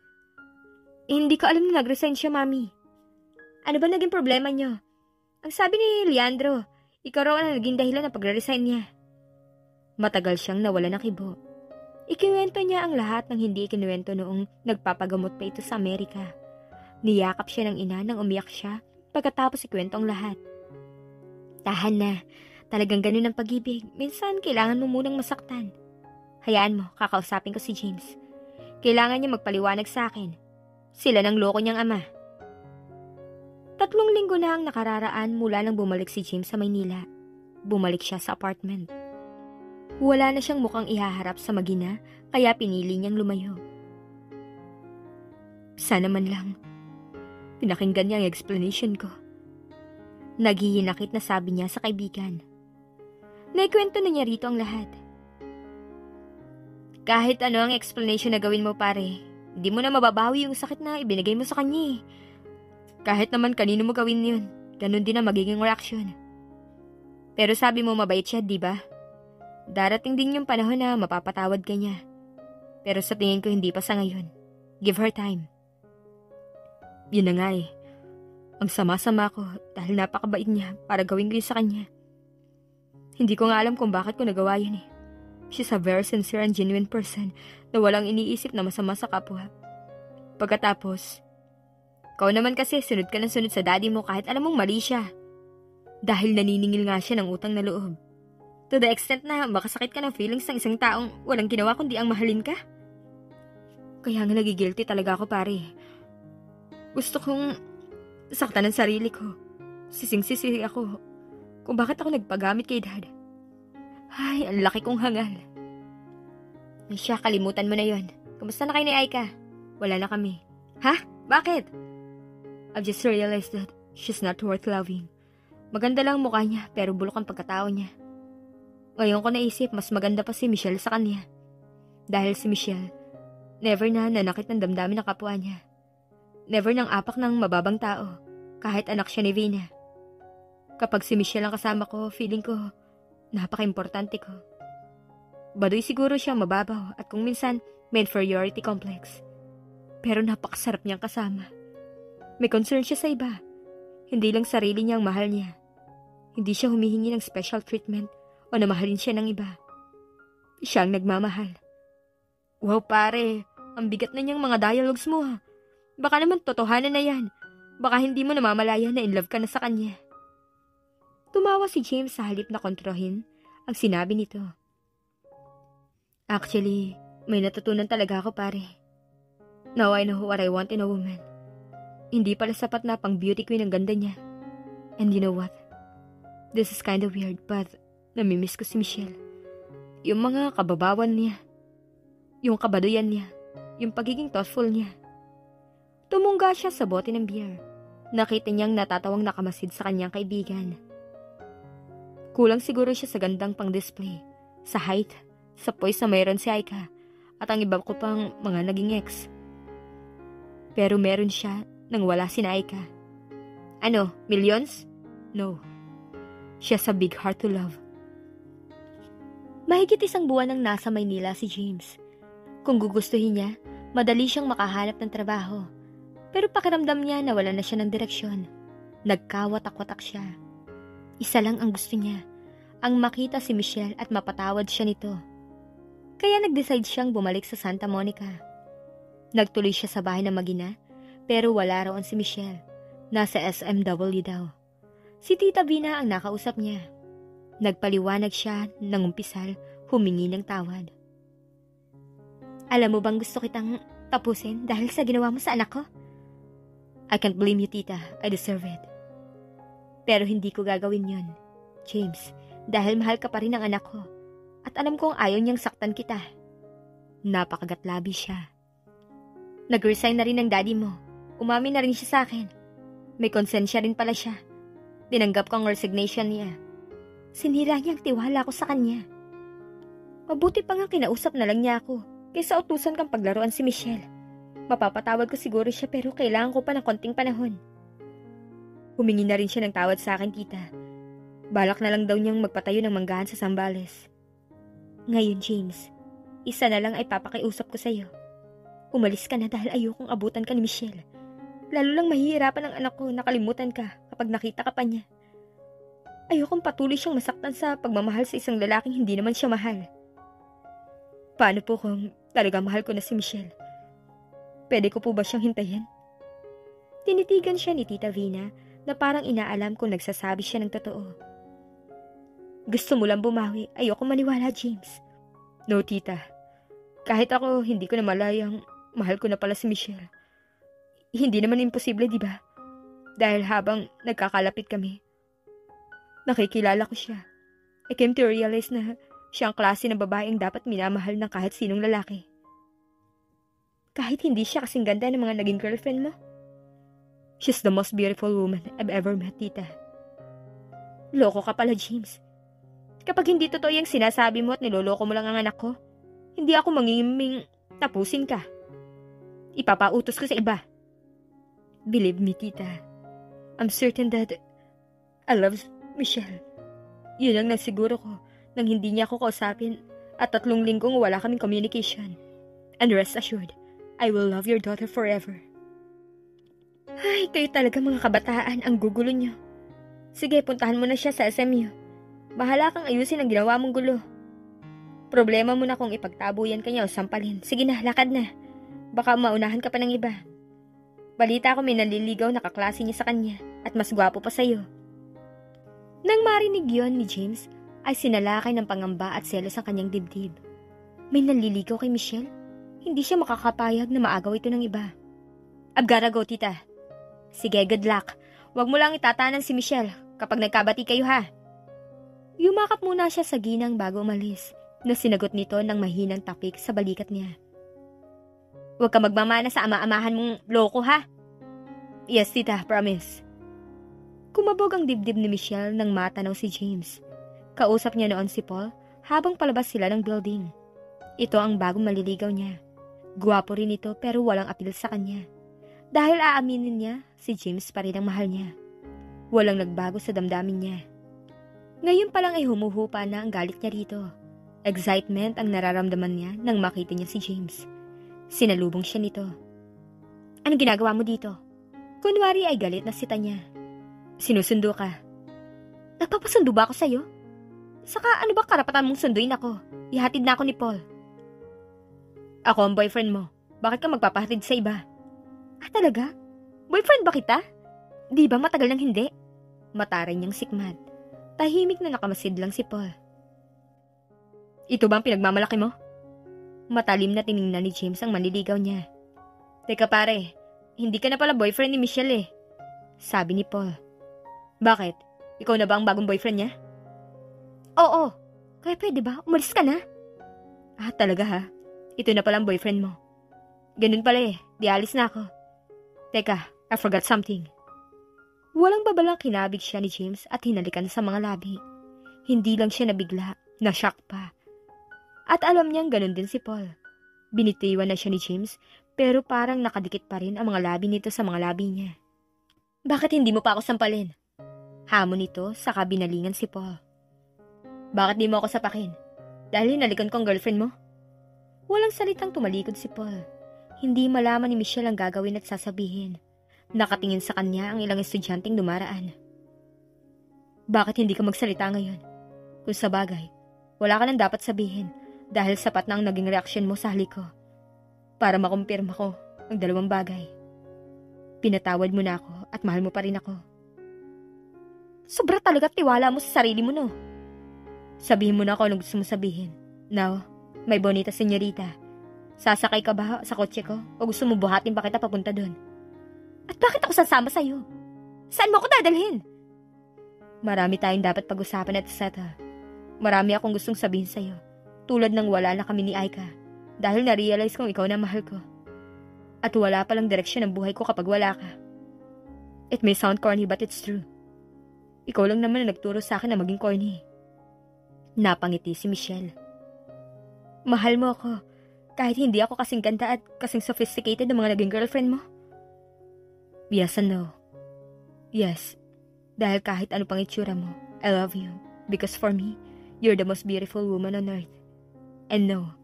Hindi ko alam na nag-resign siya, mami. Ano ba naging problema niyo? Ang sabi ni Leandro, ikaw raw ang naging dahilan ng pagre-resign niya. Matagal siyang nawala ng kibo. Ikinuwento niya ang lahat ng hindi ikinuwento noong nagpapagamot pa ito sa Amerika. Niyakap siya ng ina nang umiyak siya pagkatapos ikwento ang lahat. Tahan na, talagang ganun ang pag-ibig. Minsan kailangan mo munang masaktan. Hayaan mo, kakausapin ko si James. Kailangan niya magpaliwanag sa akin. Sila ng loko niyang ama. 3 linggo na ang nakararaan mula nang bumalik si James sa Maynila. Bumalik siya sa apartment. Wala na siyang mukhang ihaharap sa mag-ina, kaya pinili niyang lumayo. Sana man lang, pinakinggan niya ang explanation ko. Naghihinakit na sabi niya sa kaibigan. Naikwento na niya rito ang lahat. Kahit ano ang explanation na gawin mo pare, hindi mo na mababawi yung sakit na ibinigay mo sa kanya eh. Kahit naman kanino mo gawin yun, ganun din ang magiging reaksyon. Pero sabi mo mabait siya, di ba? Darating din yung panahon na mapapatawad ka niya. Pero sa tingin ko hindi pa sa ngayon. Give her time. Yun na nga eh. Ang sama-sama ko dahil napakabait niya para gawin ko yun sa kanya. Hindi ko nga alam kung bakit ko nagawa yun eh. She's a very sincere and genuine person na walang iniisip na masama sa kapwa. Pagkatapos, ikaw naman kasi sunod ka ng sunod sa daddy mo kahit alam mong mali siya. Dahil naniningil nga siya ng utang na loob. To the extent na makasakit ka ng feelings ng isang taong walang ginawa kundi ang mahalin ka. Kaya nga nagigilty talaga ako pare. Gusto kong saktan ng sarili ko. Sising-sisi ako kung bakit ako nagpagamit kay dad. Ay, ang laki kong hangal. Ay siya, kalimutan mo na yon. Kamusta na kayo ni Aika? Wala na kami. Ha? Bakit? I've just realized that she's not worth loving. Maganda lang mukha niya pero bulok ang pagkatao niya. Ngayon ko naisip mas maganda pa si Michelle sa kanya. Dahil si Michelle, never na nanakit ng damdamin ng kapwa niya. Never nang apak ng mababang tao, kahit anak siya ni Vina. Kapag si Michelle ang kasama ko, feeling ko, napaka-importante ko. Baduy siguro siya mababaw at kung minsan may inferiority complex. Pero napakasarap niyang kasama. May concern siya sa iba. Hindi lang sarili niyang mahal niya. Hindi siya humihingi ng special treatment o na mahalin siya ng iba. Siya ang nagmamahal. Wow pare, ang bigat na niyang mga dialogues mo ha. Baka naman totohanan na yan. Baka hindi mo namamalaya na in love ka na sa kanya. Tumawa si James sa halip na kontrohin ang sinabi nito. Actually, may natutunan talaga ako pare. Now I know what I want in a woman. Hindi pala sapat na pang beauty queen ang ganda niya. And you know what? This is kind of weird, but namimiss ko si Michelle. Yung mga kababawan niya. Yung kabaduyan niya. Yung pagiging thoughtful niya. Tumungga siya sa bote ng beer. Nakita niyang natatawang nakamasid sa kanyang kaibigan. Kulang siguro siya sa gandang pang-display, sa height, sa poise na mayroon si Aika, at ang iba ko pang mga naging ex. Pero meron siya nang wala si Aika. Ano, millions? No. She has a big heart to love. Mahigit isang buwan nang nasa Maynila si James. Kung gugustuhin niya, madali siyang makahanap ng trabaho. Pero pakiramdam niya na wala na siya ng direksyon. Nagkawatak-watak siya. Isa lang ang gusto niya, ang makita si Michelle at mapatawad siya nito. Kaya nag-decide siyang bumalik sa Santa Monica. Nagtuloy siya sa bahay ng mag-ina, pero wala raon si Michelle. Nasa SMW daw. Si Tita Vina ang nakausap niya. Nagpaliwanag siya nang umpisal, humingi ng tawad. Alam mo bang gusto kitang tapusin dahil sa ginawa mo sa anak ko? I can't blame you, tita. I deserve it. Pero hindi ko gagawin yun, James, dahil mahal ka pa rin ng anak ko. At alam kong ayaw niyang saktan kita. Napakagatlabi siya. Nag-resign na rin ng daddy mo. Umamin na rin siya sa akin. May konsensya rin pala siya. Tinanggap ko ang resignation niya. Sinira niya ang tiwala ko sa kanya. Mabuti pa nga kinausap na lang niya ako kaysa utusan kang paglaruan si Michelle. Mapapatawad ko siguro siya pero kailangan ko pa ng konting panahon. Humingi na rin siya ng tawad sa akin, tita. Balak na lang daw niyang magpatayo ng manggahan sa Zambales. Ngayon, James, isa na lang ay papakiusap ko sa'yo. Umalis ka na dahil ayokong abutan ka ni Michelle. Lalo lang mahihirapan ang anak ko na kalimutan ka kapag nakita ka pa niya. Ayokong patuloy siyang masaktan sa pagmamahal sa isang lalaking hindi naman siya mahal. Paano po kung talaga mahal ko na si Michelle? Pwede ko po ba siyang hintayin? Tinitigan siya ni Tita Vina na parang inaalam kung nagsasabi siya ng totoo. Gusto mo lang bumawi, ayoko maniwala, James. No, tita. Kahit ako, hindi ko na malayang mahal ko na pala si Michelle. Hindi naman imposible, di ba? Dahil habang nagkakalapit kami, nakikilala ko siya. I came to realize na siya ang klase ng babaeng dapat minamahal ng kahit sinong lalaki. Kahit hindi siya kasing ganda ng mga naging girlfriend mo. She's the most beautiful woman I've ever met, tita. Loko ka pala, James. Kapag hindi totoo yung sinasabi mo at niloloko mo lang ang anak ko, hindi ako mangingiming tapusin ka. Ipapautos ko sa iba. Believe me, tita. I'm certain that I love Michelle. Yun ang nasiguro ko nang hindi niya ako kausapin at 3 linggong wala kaming communication. And rest assured, I will love your daughter forever. Ay, kayo talaga mga kabataan, ang gugulo niyo. Sige, puntahan mo na siya sa SMU. Bahala kang ayusin ang ginawa mong gulo. Problema mo na kung ipagtabuyan ka niya o sampalin. Sige na, lakad na. Baka maunahan ka pa ng iba. Balita ko may naliligaw na kaklase niya sa kanya at mas gwapo pa sa'yo. Nang marinig yon ni James, ay sinalakay ng pangamba at selos ang kanyang dibdib. May naliligaw kay Michelle? Hindi siya makakapayag na maagaw ito ng iba. I've gotta go, tita. Sige, good luck. Huwag mo lang itatanan si Michelle kapag nagkabati kayo, ha? Yumakap muna siya sa ginang bago umalis, na sinagot nito ng mahinang tapik sa balikat niya. Huwag ka magmamana sa ama-amahan mong loko, ha? Yes, tita, promise. Kumabog ang dibdib ni Michelle nang matanaw si James. Kausap niya noon si Paul habang palabas sila ng building. Ito ang bagong maliligaw niya. Gwapo rin ito pero walang apil sa kanya. Dahil aaminin niya, si James pa rin ang mahal niya. Walang nagbago sa damdamin niya. Ngayon pa lang ay humuhupa na ang galit niya rito. Excitement ang nararamdaman niya nang makita niya si James. Sinalubong siya nito. Anong ginagawa mo dito? Kunwari ay galit na sita niya. Sinusundo ka. Nagpapasundo ba ako sa'yo? Saka ano ba karapatan mong sunduin ako? Ihatid na ako ni Paul. Ako ang boyfriend mo. Bakit ka magpapahatid sa iba? Ah, talaga? Boyfriend ba kita? Di ba matagal nang hindi? Mataray niyang sikmat. Tahimik na nakamasid lang si Paul. Ito ba ang pinagmamalaki mo? Matalim na tiningnan ni James ang manliligaw niya. Teka pare, hindi ka na pala boyfriend ni Michelle eh. Sabi ni Paul. Bakit? Ikaw na ba ang bagong boyfriend niya? Oo. Kaya pwede ba? Umalis ka na? Ah, talaga ha? Ito na pala ang boyfriend mo. Ganun pala eh. Di alis na ako. Teka, I forgot something. Walang babalang kinabig siya ni James at hinalikan sa mga labi. Hindi lang siya nabigla, na-shock pa. At alam niyang ganun din si Paul. Binitiwan na siya ni James pero parang nakadikit pa rin ang mga labi nito sa mga labi niya. Bakit hindi mo pa ako sampalin? Hamon nito sa kabinalingan si Paul. Bakit di mo ako sapakin? Dahil hinalikan ko ang girlfriend mo? Walang salitang tumalikod si Paul. Hindi malaman ni Michelle ang gagawin at sasabihin. Nakatingin sa kanya ang ilang estudyanteng dumaraan. Bakit hindi ka magsalita ngayon? Kung sa bagay, wala ka nang dapat sabihin dahil sapat na ang naging reaksyon mo sa halik ko. Para makumpirma ko ang dalawang bagay. Pinatawad mo na ako at mahal mo pa rin ako. Sobra talaga tiwala mo sa sarili mo, no? Sabihin mo na ako anong gusto mo sabihin. Now, may bonita senyorita. Sasakay ka ba sa kotse ko o gusto mo buhatin pa kita papunta doon? At bakit ako sasama sa'yo? Saan mo ako dadalhin? Marami tayong dapat pag-usapan at settle. Marami akong gustong sabihin sa'yo. Tulad ng wala na kami ni Aika. Dahil na-realize kong ikaw na mahal ko. At wala palang direksyon ng buhay ko kapag wala ka. It may sound corny but it's true. Ikaw lang naman na nagturo sa akin na maging corny. Napangiti si Michelle. Mahal mo ako. Kahit hindi ako kasing ganda at kasing sophisticated ng mga naging girlfriend mo. Yes and no. Yes, dahil kahit ano pang itsura mo, I love you. Because for me, you're the most beautiful woman on earth. And no,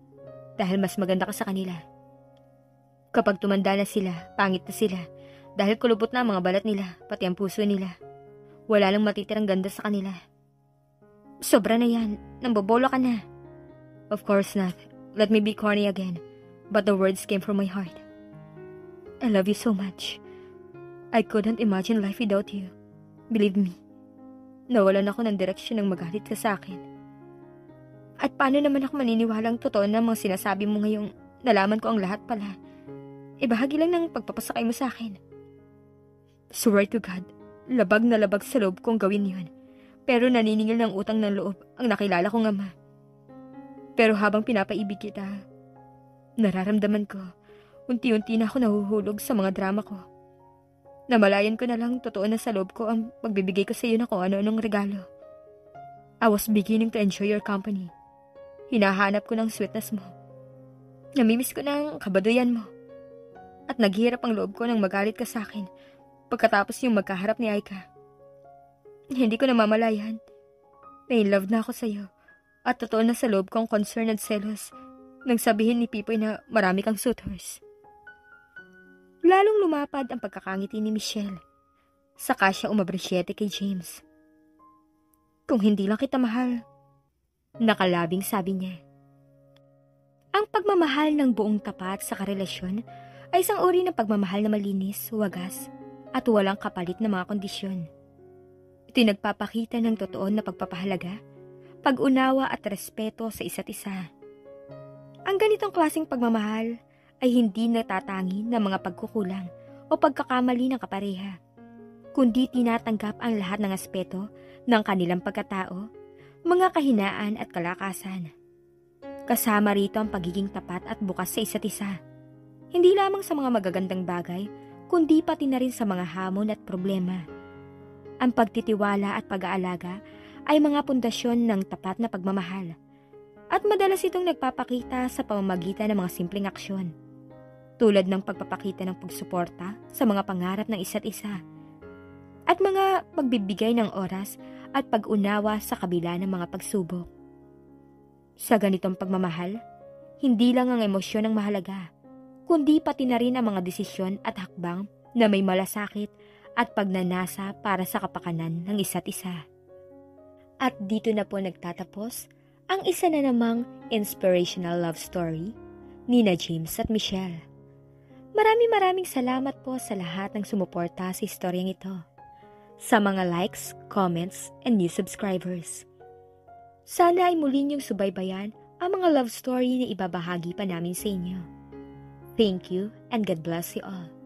dahil mas maganda ka sa kanila. Kapag tumanda na sila, pangit na sila. Dahil kulubot na ang mga balat nila, pati ang puso nila. Wala lang matitirang ganda sa kanila. Sobra na yan, nambobolo ka na. Of course not. Let me be corny again. But the words came from my heart. I love you so much. I couldn't imagine life without you. Believe me, nawalan ako ng direksyon ng magalit ka sa akin. At paano naman ako maniniwalang totoo na mga sinasabi mo ngayong nalaman ko ang lahat pala? Ibahagi lang ng pagpapasakay mo sa akin. Swear to God, labag na labag sa loob kong gawin yun. Pero naniningil ng utang ng loob ang nakilala kong ama. Pero habang pinapaibig kita, nararamdaman ko, unti-unti na ako nahuhulog sa mga drama ko. Namalayan ko na lang totoo na sa loob ko ang pagbibigay ko sa iyo na kung ano-anong regalo. I was beginning to enjoy your company. Hinahanap ko ng sweetness mo. Namimiss ko ng kabaduyan mo. At naghihirap ang loob ko nang magalit ka sa akin pagkatapos yung magkaharap ni Aika. Hindi ko namamalayan. May love na ako sa iyo. At totoo na sa loob kong concern at selos nang sabihin ni Pipoy na marami kang suitors. Lalong lumapad ang pagkakangiti ni Michelle. Saka siya umapresyete kay James. Kung hindi lang kita mahal, nakalabing sabi niya. Ang pagmamahal ng buong tapat sa karelasyon ay isang uri ng pagmamahal na malinis, wagas, at walang kapalit na mga kondisyon. Ito'y nagpapakita ng totoo na pagpapahalaga, pag-unawa at respeto sa isa't isa. Ang ganitong klaseng pagmamahal ay hindi natatangi ng mga pagkukulang o pagkakamali ng kapareha, kundi tinatanggap ang lahat ng aspeto ng kanilang pagkatao, mga kahinaan at kalakasan. Kasama rito ang pagiging tapat at bukas sa isa't isa, hindi lamang sa mga magagandang bagay, kundi pati na rin sa mga hamon at problema. Ang pagtitiwala at pag-aalaga ay mga pundasyon ng tapat na pagmamahal, at madalas itong nagpapakita sa pamamagitan ng mga simpleng aksyon. Tulad ng pagpapakita ng pagsuporta sa mga pangarap ng isa't isa at mga pagbibigay ng oras at pag-unawa sa kabila ng mga pagsubok. Sa ganitong pagmamahal, hindi lang ang emosyon ang mahalaga, kundi pati na rin ang mga desisyon at hakbang na may malasakit at pagnanasa para sa kapakanan ng isa't isa. At dito na po nagtatapos ang isa na namang inspirational love story ni James at Michelle. Maraming salamat po sa lahat ng sumuporta sa istoryang ito. Sa mga likes, comments, and new subscribers. Sana ay muli niyong subaybayan ang mga love story na ibabahagi pa namin sa inyo. Thank you and God bless you all.